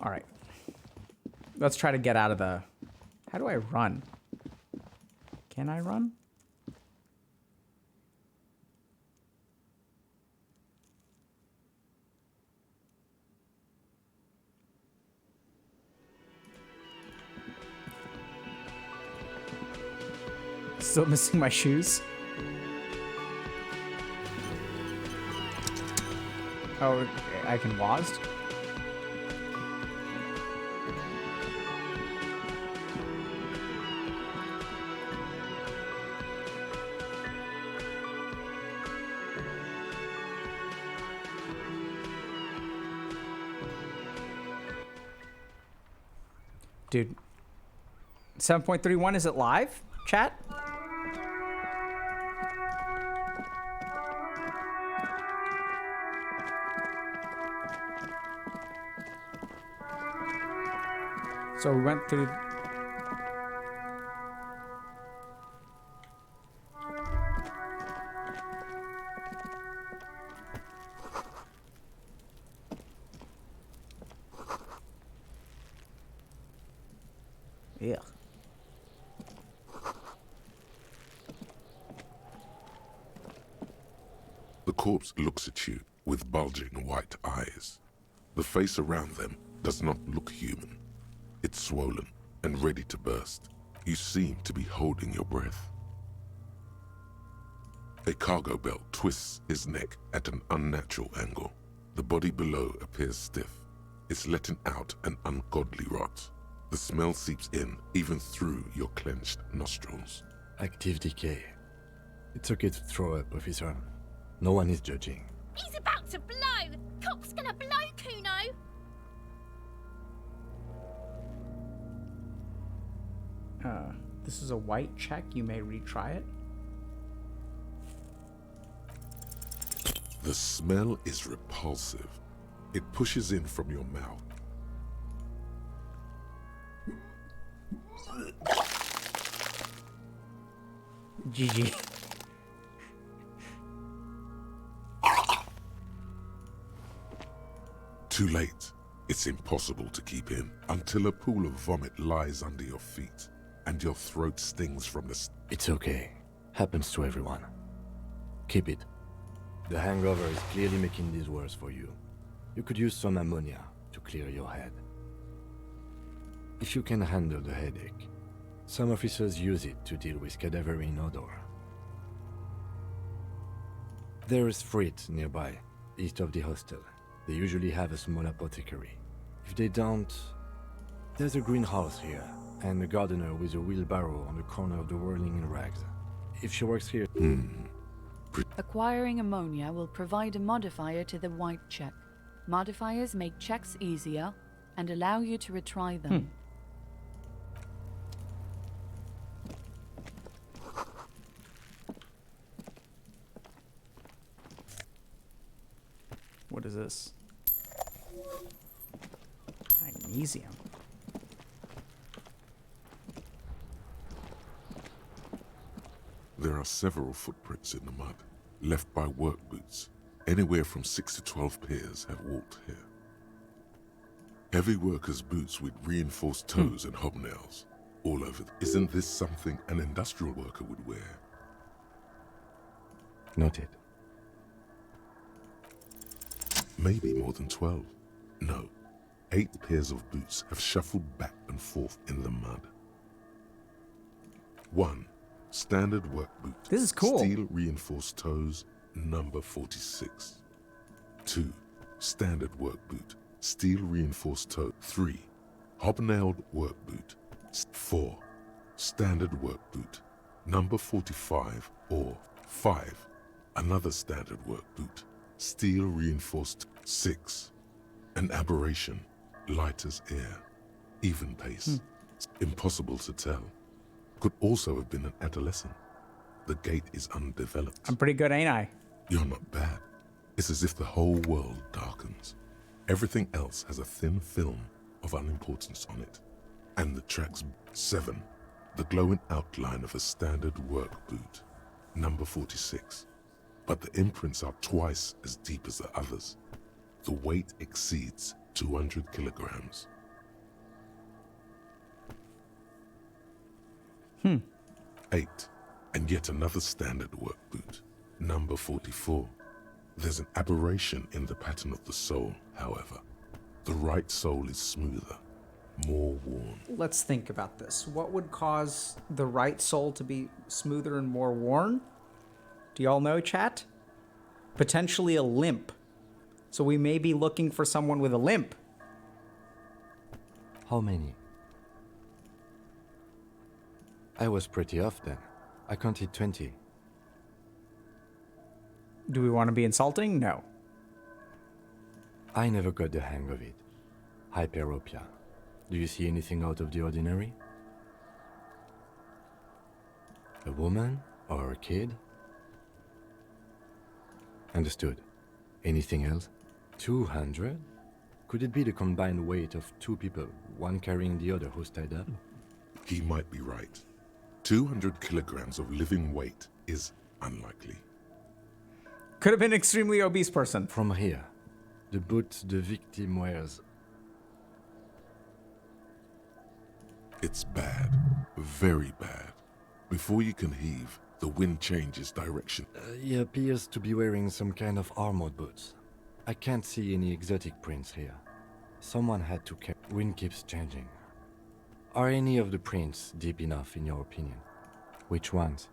All right. Let's try to get out of the... How do I run? Can I run? Still missing my shoes. Oh, I can WASD? Dude. 7.31, is it live, chat? So we went through... Yeah.
The corpse looks at you with bulging white eyes. The face around them does not look human. It's swollen and ready to burst. You seem to be holding your breath. A cargo belt twists his neck at an unnatural angle. The body below appears stiff. It's letting out an ungodly rot. The smell seeps in even through your clenched nostrils.
Active decay. It's okay to throw up, officer. No one is judging.
He's about to blow! Cock's gonna blow, Kuno!
This is a white check. You may retry it.
The smell is repulsive. It pushes in from your mouth.
GG.
Too late. It's impossible to keep in until a pool of vomit lies under your feet and your throat stings from the...
It's okay. Happens to everyone. Keep it. The hangover is clearly making this worse for you. You could use some ammonia to clear your head. If you can handle the headache, some officers use it to deal with cadaverine odor. There is Frit nearby, east of the hostel. They usually have a small apothecary. If they don't, there's a greenhouse here, and a gardener with a wheelbarrow on the corner of the whirling in rags. If she works here...
Acquiring ammonia will provide a modifier to the white check. Modifiers make checks easier and allow you to retry them.
What is this? Magnesium.
There are several footprints in the mud, left by work boots. Anywhere from 6 to 12 pairs have walked here. Heavy workers' boots with reinforced toes and hobnails all over. Isn't this something an industrial worker would wear?
Noted.
Maybe more than 12. No. 8 pairs of boots have shuffled back and forth in the mud. 1. Standard work boot.
This is cool.
Steel reinforced toes, number 46. 2. Standard work boot. Steel reinforced toe. 3. Hobnailed work boot. 4. Standard work boot. Number 45 or 5. Another standard work boot. Steel reinforced. 6. An aberration. Light as air. Even pace. Impossible to tell. Could also have been an adolescent. The gait is undeveloped.
I'm pretty good, ain't I?
You're not bad. It's as if the whole world darkens. Everything else has a thin film of unimportance on it. And the tracks. 7. The glowing outline of a standard work boot. Number 46. But the imprints are twice as deep as the others. The weight exceeds 200 kilograms. 8. And yet another standard work boot. Number 44. There's an aberration in the pattern of the sole, however. The right sole is smoother, more worn.
Let's think about this. What would cause the right sole to be smoother and more worn? Do y'all know, chat? Potentially a limp. So we may be looking for someone with a limp.
How many? I was pretty off then. I counted 20.
Do we want to be insulting? No.
I never got the hang of it. Hyperopia. Do you see anything out of the ordinary? A woman or a kid? Understood. Anything else? 200? Could it be the combined weight of 2 people, one carrying the other who's tied up?
He might be right. 200 kilograms of living weight is unlikely.
Could have been an extremely obese person.
From here, the boot the victim wears.
It's bad. Very bad. Before you can heave, the wind changes direction.
He appears to be wearing some kind of armored boots. I can't see any exotic prints here. Someone had to care. Wind keeps changing. Are any of the prints deep enough in your opinion? Which ones?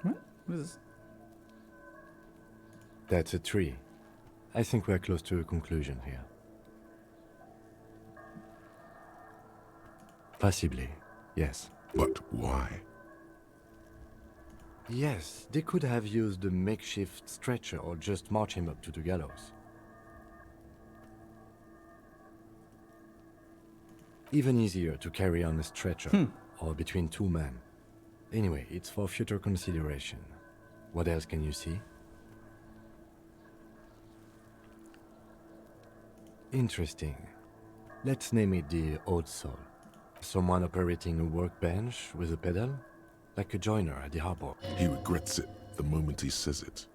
What is this?
That's a tree. I think we're close to a conclusion here. Possibly, yes.
But why?
Yes, they could have used a makeshift stretcher or just march him up to the gallows. Even easier to carry on a stretcher or between 2 men. Anyway, it's for future consideration. What else can you see? Interesting. Let's name it the old soul. Someone operating a workbench with a pedal? Like a joiner at the harbor.
He regrets it the moment he says it.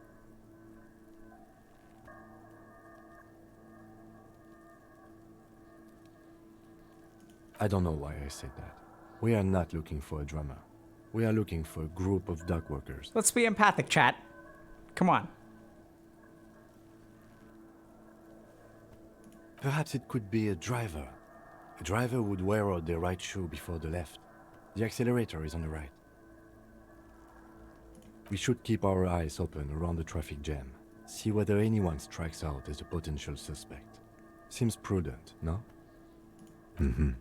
I don't know why I said that. We are not looking for a drummer. We are looking for a group of dock workers.
Let's be empathic, chat. Come on.
Perhaps it could be a driver. A driver would wear out their right shoe before the left. The accelerator is on the right. We should keep our eyes open around the traffic jam. See whether anyone strikes out as a potential suspect. Seems prudent, no? Mm-hmm.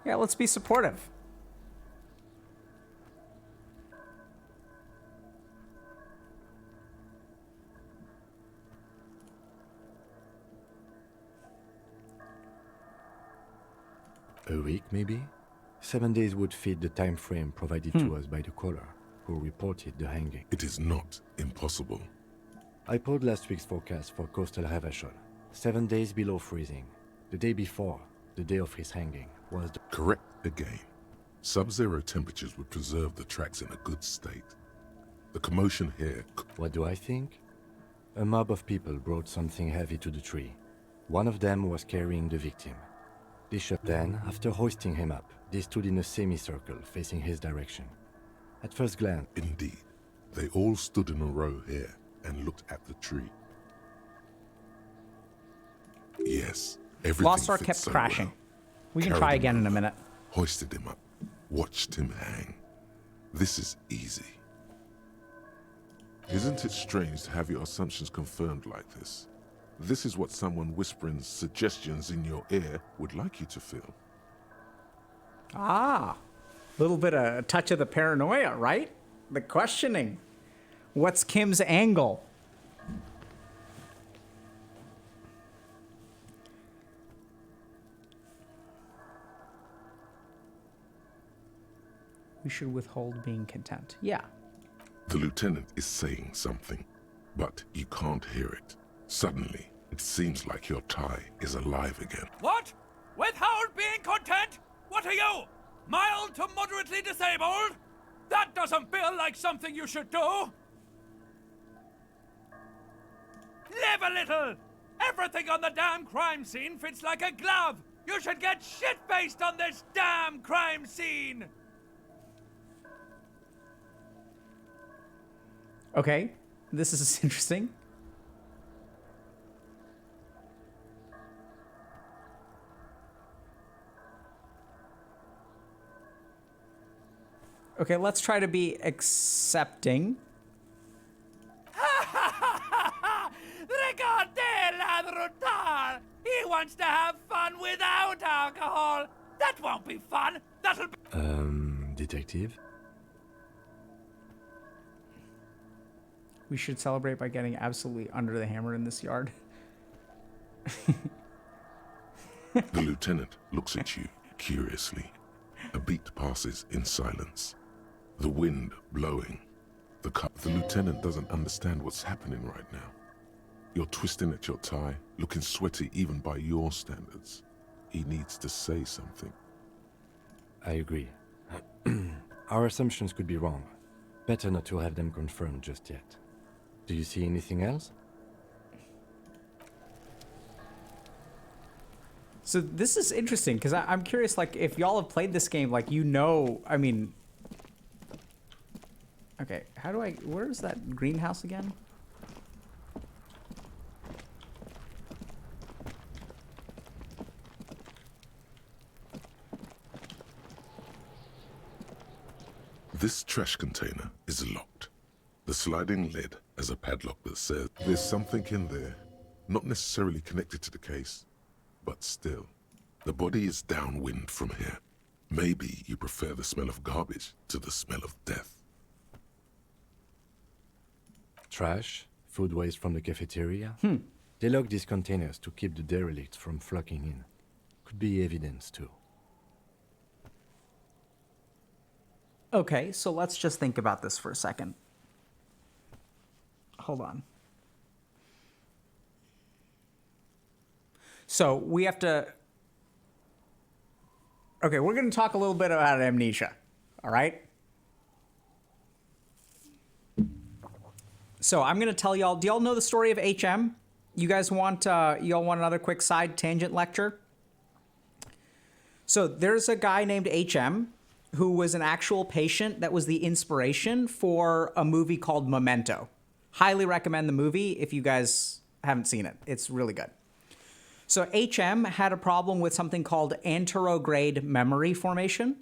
Yeah, let's be supportive.
A week, maybe? 7 days would fit the time frame provided to us by the caller, who reported the hanging.
It is not impossible.
I pulled last week's forecast for coastal Revachol. 7 days below freezing. The day before, the day of his hanging, was the...
Correct again. Sub-zero temperatures would preserve the tracks in a good state. The commotion here...
What do I think? A mob of people brought something heavy to the tree. One of them was carrying the victim. Then, after hoisting him up, they stood in a semicircle facing his direction. At first glance,
Indeed. They all stood in a row here and looked at the tree. Yes, everything
Lost Ark
fit
kept
so
crashing.
well.
We can
Carried
try
him
again in a
over,
minute.
Hoisted him up, watched him hang. This is easy. Isn't it strange to have your assumptions confirmed like this? This is what someone whispering suggestions in your ear would like you to feel.
Ah, a little bit of a touch of the paranoia, right? The questioning. What's Kim's angle? We should withhold being content. Yeah.
The lieutenant is saying something, but you can't hear it. Suddenly, it seems like your tie is alive again.
What? Withhold being content? What are you? Mild to moderately disabled? That doesn't feel like something you should do. Live a little! Everything on the damn crime scene fits like a glove! You should get shit-faced on this damn crime scene!
Okay, this is interesting. Okay, let's try to be accepting.
Regardez ladrutal! He wants to have fun without alcohol! That won't be fun! That'll be...
detective?
We should celebrate by getting absolutely under the hammer in this yard.
The lieutenant looks at you curiously. A beat passes in silence. The wind blowing. The lieutenant doesn't understand what's happening right now. You're twisting at your tie, looking sweaty even by your standards. He needs to say something.
I agree. Our assumptions could be wrong. Better not to have them confirmed just yet. Do you see anything else?
So this is interesting because I'm curious, like, if y'all have played this game, like, you know, I mean, okay, how do I, where's that greenhouse again?
This trash container is locked. The sliding lid has a padlock that says there's something in there, not necessarily connected to the case, but still. The body is downwind from here. Maybe you prefer the smell of garbage to the smell of death.
Trash, food waste from the cafeteria. They lock these containers to keep the derelicts from flocking in. Could be evidence too.
Okay, so let's just think about this for a second. Hold on. So we have to... Okay, we're going to talk a little bit about amnesia, all right? So I'm going to tell y'all, do y'all know the story of HM? You guys want, y'all want another quick side tangent lecture? So there's a guy named HM who was an actual patient that was the inspiration for a movie called Memento. Highly recommend the movie if you guys haven't seen it. It's really good. So HM had a problem with something called anterograde memory formation.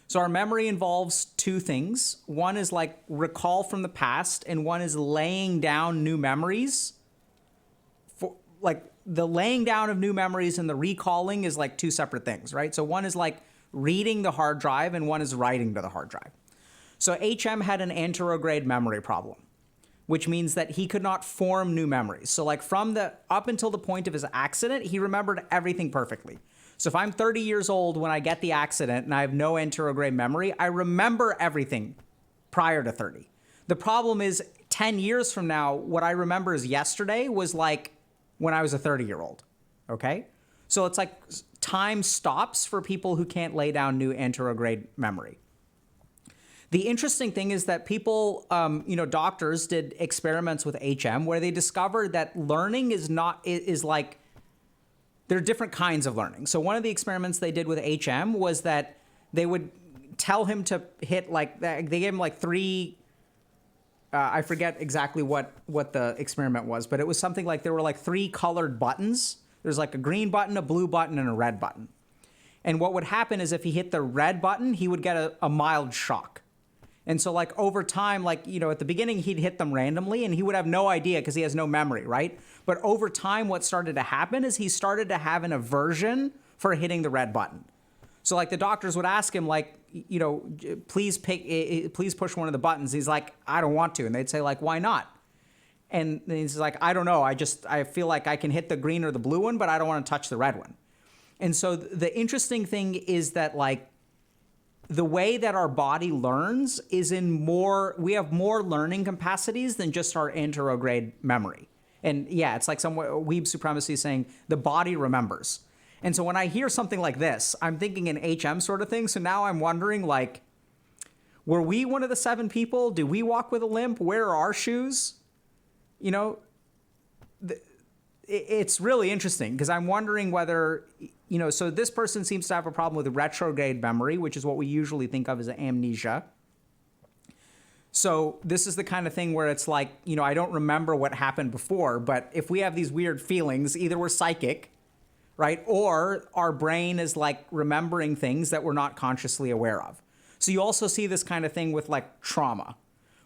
So our memory involves two things. One is like recall from the past, and one is laying down new memories. For like the laying down of new memories and the recalling is like two separate things, right? So one is like reading the hard drive and one is writing to the hard drive. So HM had an anterograde memory problem, which means that he could not form new memories. So like from the up until the point of his accident, he remembered everything perfectly. So if I'm 30 years old when I get the accident and I have no anterograde memory, I remember everything prior to 30. The problem is 10 years from now, what I remember as yesterday was like when I was a 30-year-old, okay? So it's like time stops for people who can't lay down new anterograde memory. The interesting thing is that people, doctors did experiments with HM where they discovered that learning is like, there are different kinds of learning. So one of the experiments they did with HM was that they would tell him to hit they gave him like three, I forget exactly what the experiment was, but it was something like there were like three colored buttons. There's like a green button, a blue button, and a red button. And what would happen is if he hit the red button, he would get a mild shock. And so like over time, at the beginning, he'd hit them randomly and he would have no idea because he has no memory, right? But over time, what started to happen is he started to have an aversion for hitting the red button. So like the doctors would ask him please push one of the buttons. He's like, I don't want to. And they'd say like, why not? And then he's like, I don't know. I feel like I can hit the green or the blue one, but I don't want to touch the red one. And so the interesting thing is that like the way that our body learns is we have more learning capacities than just our anterograde memory. And yeah, it's like some weeb supremacy saying the body remembers. And so when I hear something like this, I'm thinking an HM sort of thing. So now I'm wondering like, were we one of the 7 people? Do we walk with a limp? Where are our shoes? It's really interesting because I'm wondering whether, so this person seems to have a problem with retrograde memory, which is what we usually think of as amnesia. So this is the kind of thing where it's like, I don't remember what happened before, but if we have these weird feelings, either we're psychic, right? Or our brain is like remembering things that we're not consciously aware of. So you also see this kind of thing with like trauma,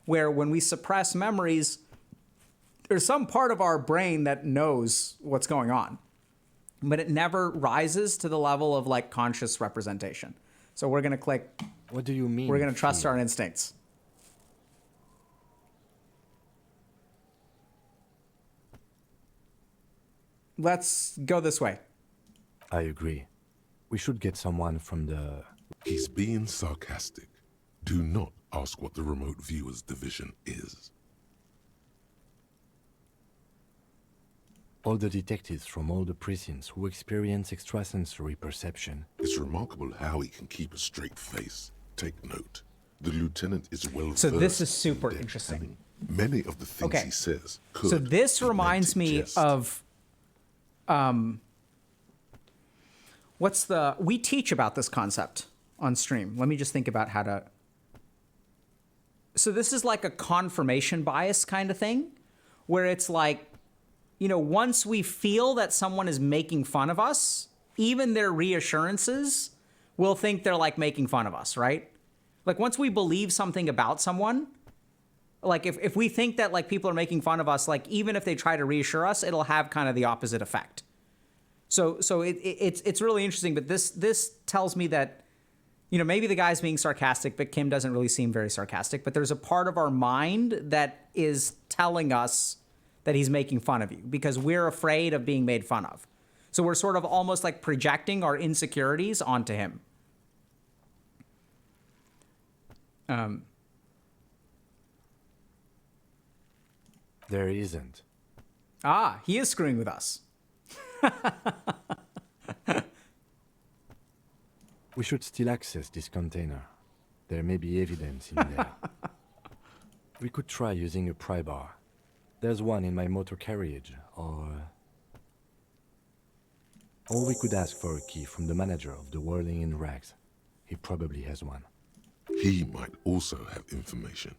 where when we suppress memories, there's some part of our brain that knows what's going on, but it never rises to the level of like conscious representation. So we're going to click.
What do you mean?
We're going to trust our instincts. Let's go this way.
I agree. We should get someone from the...
He's being sarcastic. Do not ask what the remote viewer's division is.
All the detectives from all the precincts who experience extrasensory perception.
It's remarkable how he can keep a straight face. Take note. The lieutenant is well versed.
So this is super interesting.
Many of the things he says could.
So this reminds me of... we teach about this concept on stream. Let me just think about how to... So this is like a confirmation bias kind of thing, where it's like, once we feel that someone is making fun of us, even their reassurances, we'll think they're like making fun of us, right? Like once we believe something about someone, like if we think that like people are making fun of us, like even if they try to reassure us, it'll have kind of the opposite effect. So it's really interesting, but this tells me that, maybe the guy's being sarcastic, but Kim doesn't really seem very sarcastic, but there's a part of our mind that is telling us that he's making fun of you because we're afraid of being made fun of. So we're sort of almost like projecting our insecurities onto him.
There isn't.
He is screwing with us.
We should still access this container. There may be evidence in there. We could try using a pry bar. There's one in my motor carriage, or we could ask for a key from the manager of the Whirling in Rags. He probably has one.
He might also have information.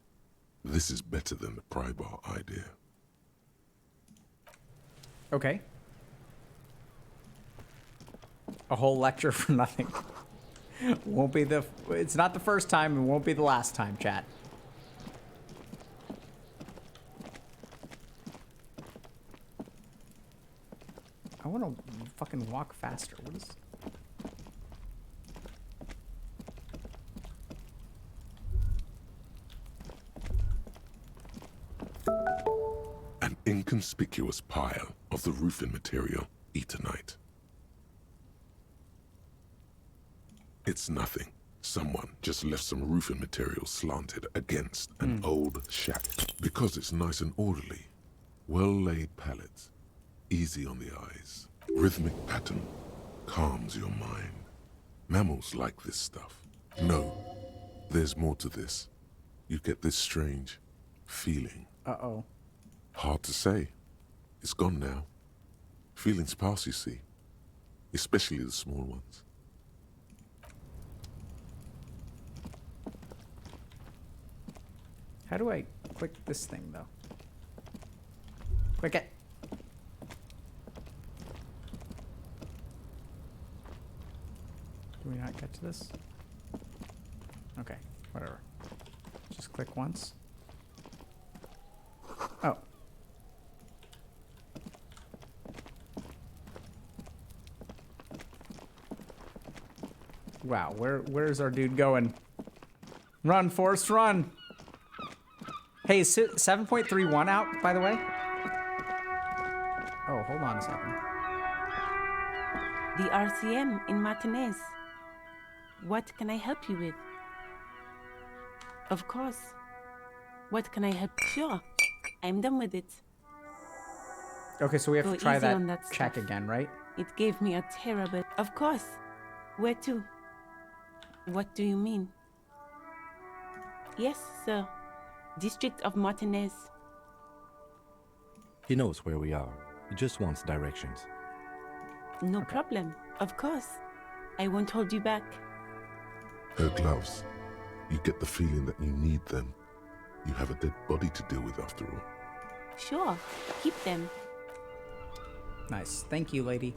This is better than the pry bar idea.
Okay. A whole lecture for nothing. It's not the first time and won't be the last time, chat. I want to fucking walk faster. What is...
An inconspicuous pile of the roofing material, Eternite. It's nothing. Someone just left some roofing material slanted against an old shack. Because it's nice and orderly. Well-laid pallets. Easy on the eyes. Rhythmic pattern. Calms your mind. Mammals like this stuff. No. There's more to this. you get this strange feeling.
Uh-oh.
Hard to say. It's gone now. Feelings pass, you see. Especially the small ones.
How do I click this thing, though? Click it. Do we not get to this? Okay, whatever. Just click once. Oh. Wow, where's our dude going? Run, Forrest, run! Hey, is 7.31 out, by the way? Oh, hold on a second.
The RCM in Martinez. What can I help you with? Of course. What can I help? Sure. I'm done with it.
Okay, so we have
Go
to try
easy on
that
that
check
stuff.
again, right?
It gave me a terrible... Of course. Where to? What do you mean? Yes, sir. District of Martinez.
He knows where we are. He just wants directions.
No problem. Of course. I won't hold you back.
Her gloves. You get the feeling that you need them. You have a dead body to deal with after all.
Sure. Keep them.
Nice. Thank you, lady.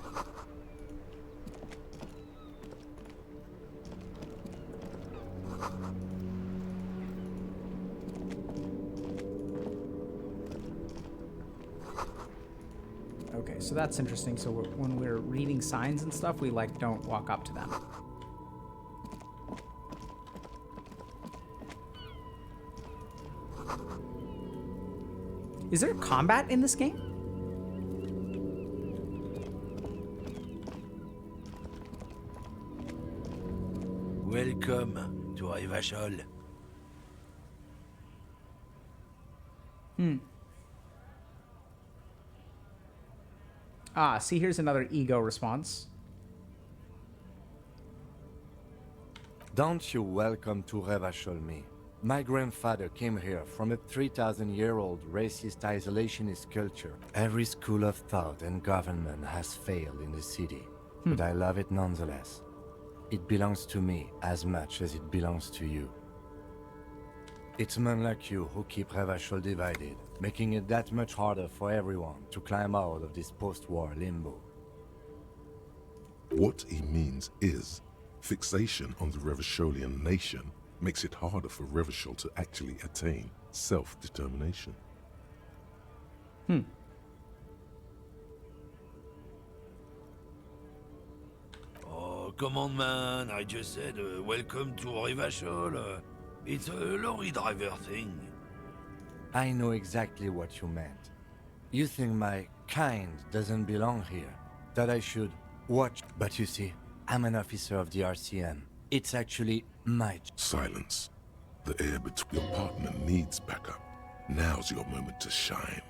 Okay, so that's interesting. So when we're reading signs and stuff, we like don't walk up to them. Is there combat in this game?
Welcome to Rivachol.
Ah, see, here's another ego response.
Don't you welcome to Revachol me. My grandfather came here from a 3,000-year-old racist isolationist culture. Every school of thought and government has failed in the city, but I love it nonetheless. It belongs to me as much as it belongs to you. It's men like you who keep Revachol divided, making it that much harder for everyone to climb out of this post-war limbo.
What he means is, fixation on the Revacholian nation makes it harder for Revachol to actually attain self-determination.
Oh, come on, man. I just said welcome to Rivachol. It's a lorry driver thing.
I know exactly what you meant. You think my kind doesn't belong here, that I should watch. But you see, I'm an officer of the RCM. It's actually my...
Silence. The air between your partner needs backup. Now's your moment to shine.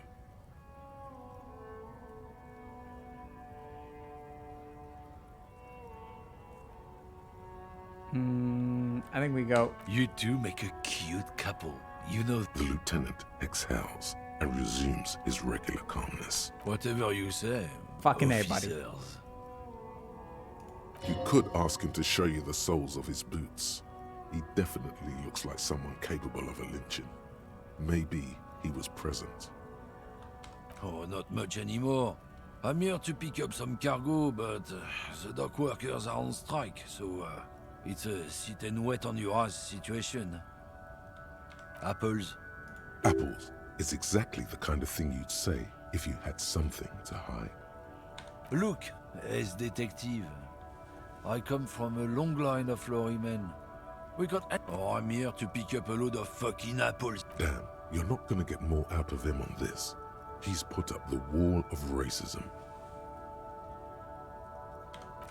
I think we go.
You two make a cute couple. You know...
The lieutenant exhales and resumes his regular calmness.
Whatever you say.
Fucking A, buddy.
officers.
You could ask him to show you the soles of his boots. He definitely looks like someone capable of a lynching. Maybe he was present.
Oh, not much anymore. I'm here to pick up some cargo, but the dock workers are on strike, so it's a sit and wait on your ass situation. Apples?
Apples is exactly the kind of thing you'd say if you had something to hide.
Look, as detective. I come from a long line of lorrymen. We got... Oh, I'm here to pick up a load of fucking apples.
Damn, you're not gonna get more out of him on this. He's put up the wall of racism.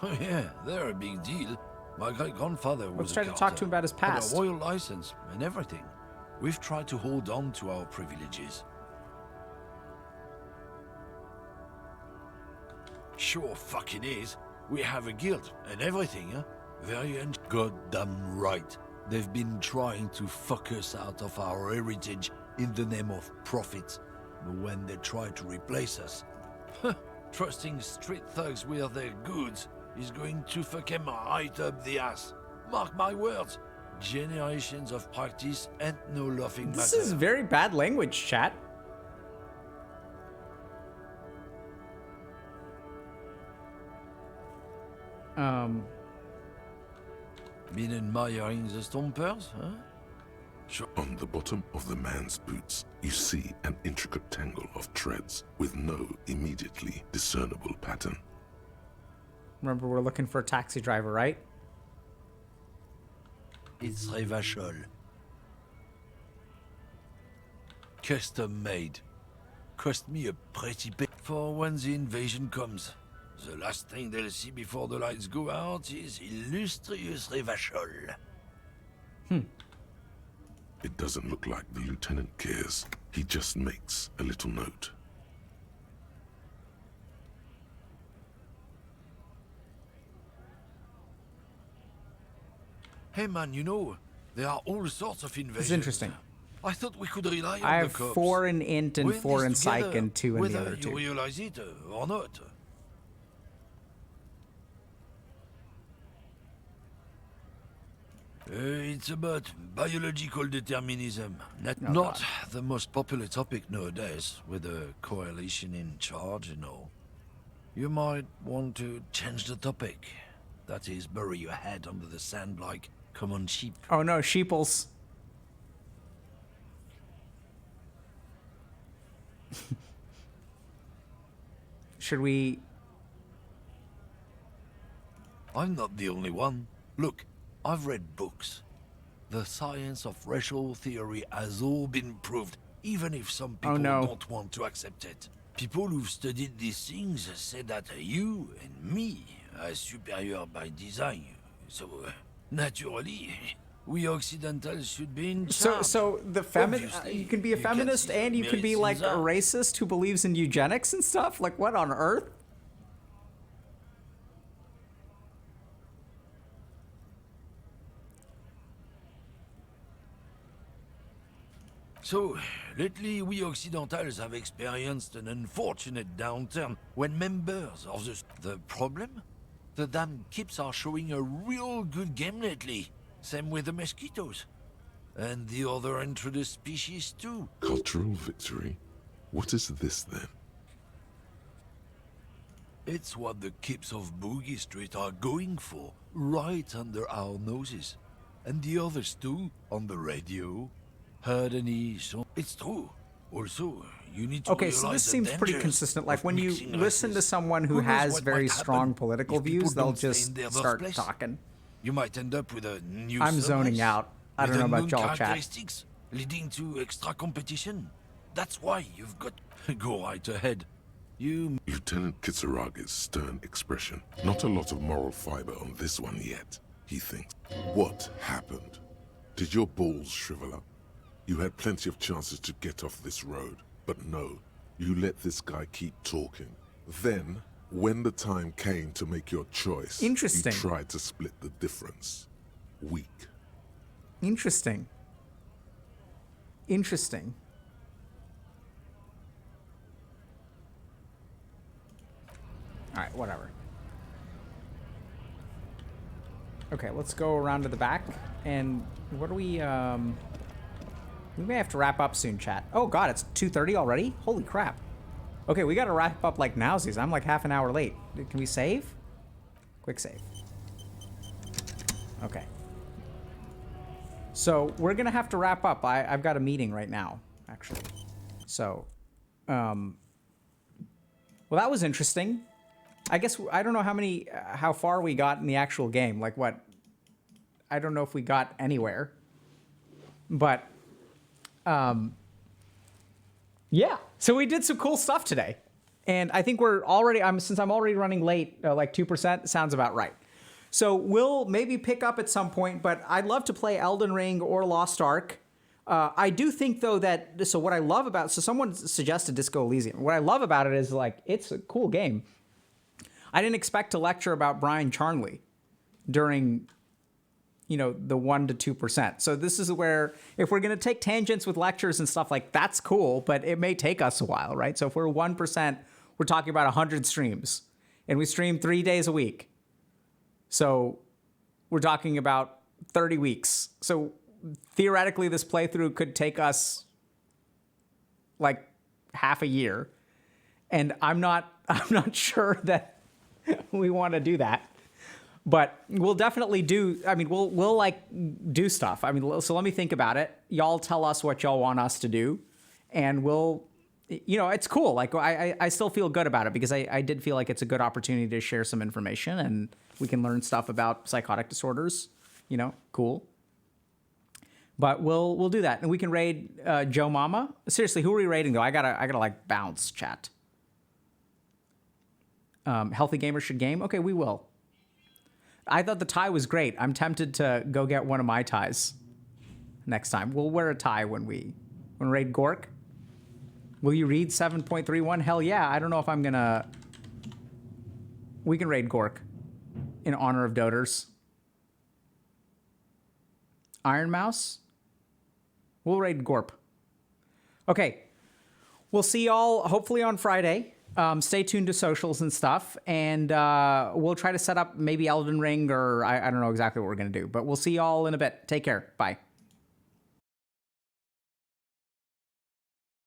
Oh yeah, they're a big deal. My great-grandfather was
Let's
a
try to talk
carter,
to him about his
had
past.
a royal license and everything. We've tried to hold on to our privileges. Sure fucking is. We have a guild and everything, huh? Very goddamn right. They've been trying to fuck us out of our heritage in the name of profit. But when they try to replace us, trusting street thugs with their goods is going to fuck them right up the ass. Mark my words. Generations of practice and no laughing matter.
This is very bad language, chat.
Been admiring the stompers, huh?
On the bottom of the man's boots, you see an intricate tangle of treads with no immediately discernible pattern.
Remember, we're looking for a taxi driver, right?
It's Revachol. Custom made. Cost me a pretty bit for when the invasion comes. The last thing they'll see before the lights go out is illustrious Revachol.
It doesn't look like the lieutenant cares. He just makes a little note.
Hey man, you know, there are all sorts of invasions.
It's interesting.
I thought we could rely on
I
the
have
cops.
4 in int and
We're in
4 in
this
psych
together,
and 2 in the
whether
other
you
2.
realize it or not. It's about biological determinism. Not the most popular topic nowadays, with a coalition in charge, you know. You might want to change the topic. That is, bury your head under the sand like common sheep.
Oh no, sheeples. Should we...
I'm not the only one. Look, I've read books. The science of racial theory has all been proved, even if some people don't want to accept it. People who've studied these things say that you and me are superior by design. So, naturally, we Occidentals should be in charge.
So the you can be a feminist and you can be like a racist who believes in eugenics and stuff? Like, what on earth?
So, lately we Occidentals have experienced an unfortunate downturn when members of the problem? The damn kips are showing a real good game lately. Same with the mosquitoes. And the other introduced species too.
Cultural victory? What is this then?
It's what the kips of Boogie Street are going for, right under our noses. And the others too, on the radio. Heard any song? It's true. Also, you need to
Okay, so this seems pretty consistent. Like, when you listen to someone who has very strong political views, they'll just start talking.
You might end up with a new
I'm zoning out. I don't know about y'all, chat.
Characteristics leading to extra competition. That's why you've got to go right ahead.
Lieutenant Kisaraga's stern expression. Not a lot of moral fiber on this one yet, he thinks. What happened? Did your balls shrivel up? You had plenty of chances to get off this road, but no, you let this guy keep talking. Then, when the time came to make your choice, you tried to split the difference. Weak.
Interesting. Interesting. Alright, whatever. Okay, let's go around to the back. And what do we may have to wrap up soon, chat. Oh god, it's 2:30 already? Holy crap. Okay, we gotta wrap up like nowsies. I'm like half an hour late. Can we save? Quick save. Okay. So, we're gonna have to wrap up. I've got a meeting right now, actually. So, well, that was interesting. I guess, I don't know how far we got in the actual game. Like, what? I don't know if we got anywhere. But, yeah. So we did some cool stuff today. And I think we're already, since I'm already running late, like 2%, sounds about right. So we'll maybe pick up at some point, but I'd love to play Elden Ring or Lost Ark. I do think, though, that, so what I love about, so someone suggested Disco Elysium. What I love about it is, like, it's a cool game. I didn't expect to lecture about Brian Charnley during the 1 to 2%. So this is where, if we're going to take tangents with lectures and stuff, like, that's cool, but it may take us a while, right? So if we're 1%, we're talking about 100 streams, and we stream 3 days a week. So we're talking about 30 weeks. So theoretically, this playthrough could take us like half a year. And I'm not sure that we want to do that. But we'll definitely do, we'll like do stuff. So let me think about it. Y'all tell us what y'all want us to do, and we'll, it's cool. Like, I still feel good about it, because I did feel like it's a good opportunity to share some information, and we can learn stuff about psychotic disorders. Cool. But we'll do that, and we can raid Joe Mama. Seriously, who are we raiding though? I gotta like bounce, chat. Healthy gamers should game. Okay, we will. I thought the tie was great. I'm tempted to go get one of my ties next time. We'll wear a tie when we raid Gork. Will you read 7.31? Hell yeah. I don't know if I'm gonna... We can raid Gork in honor of Doters. Iron Mouse? We'll raid Gorp. Okay. We'll see y'all hopefully on Friday. Stay tuned to socials and stuff, and we'll try to set up maybe Elden Ring, or I don't know exactly what we're going to do, but we'll see y'all in a bit. Take care. Bye.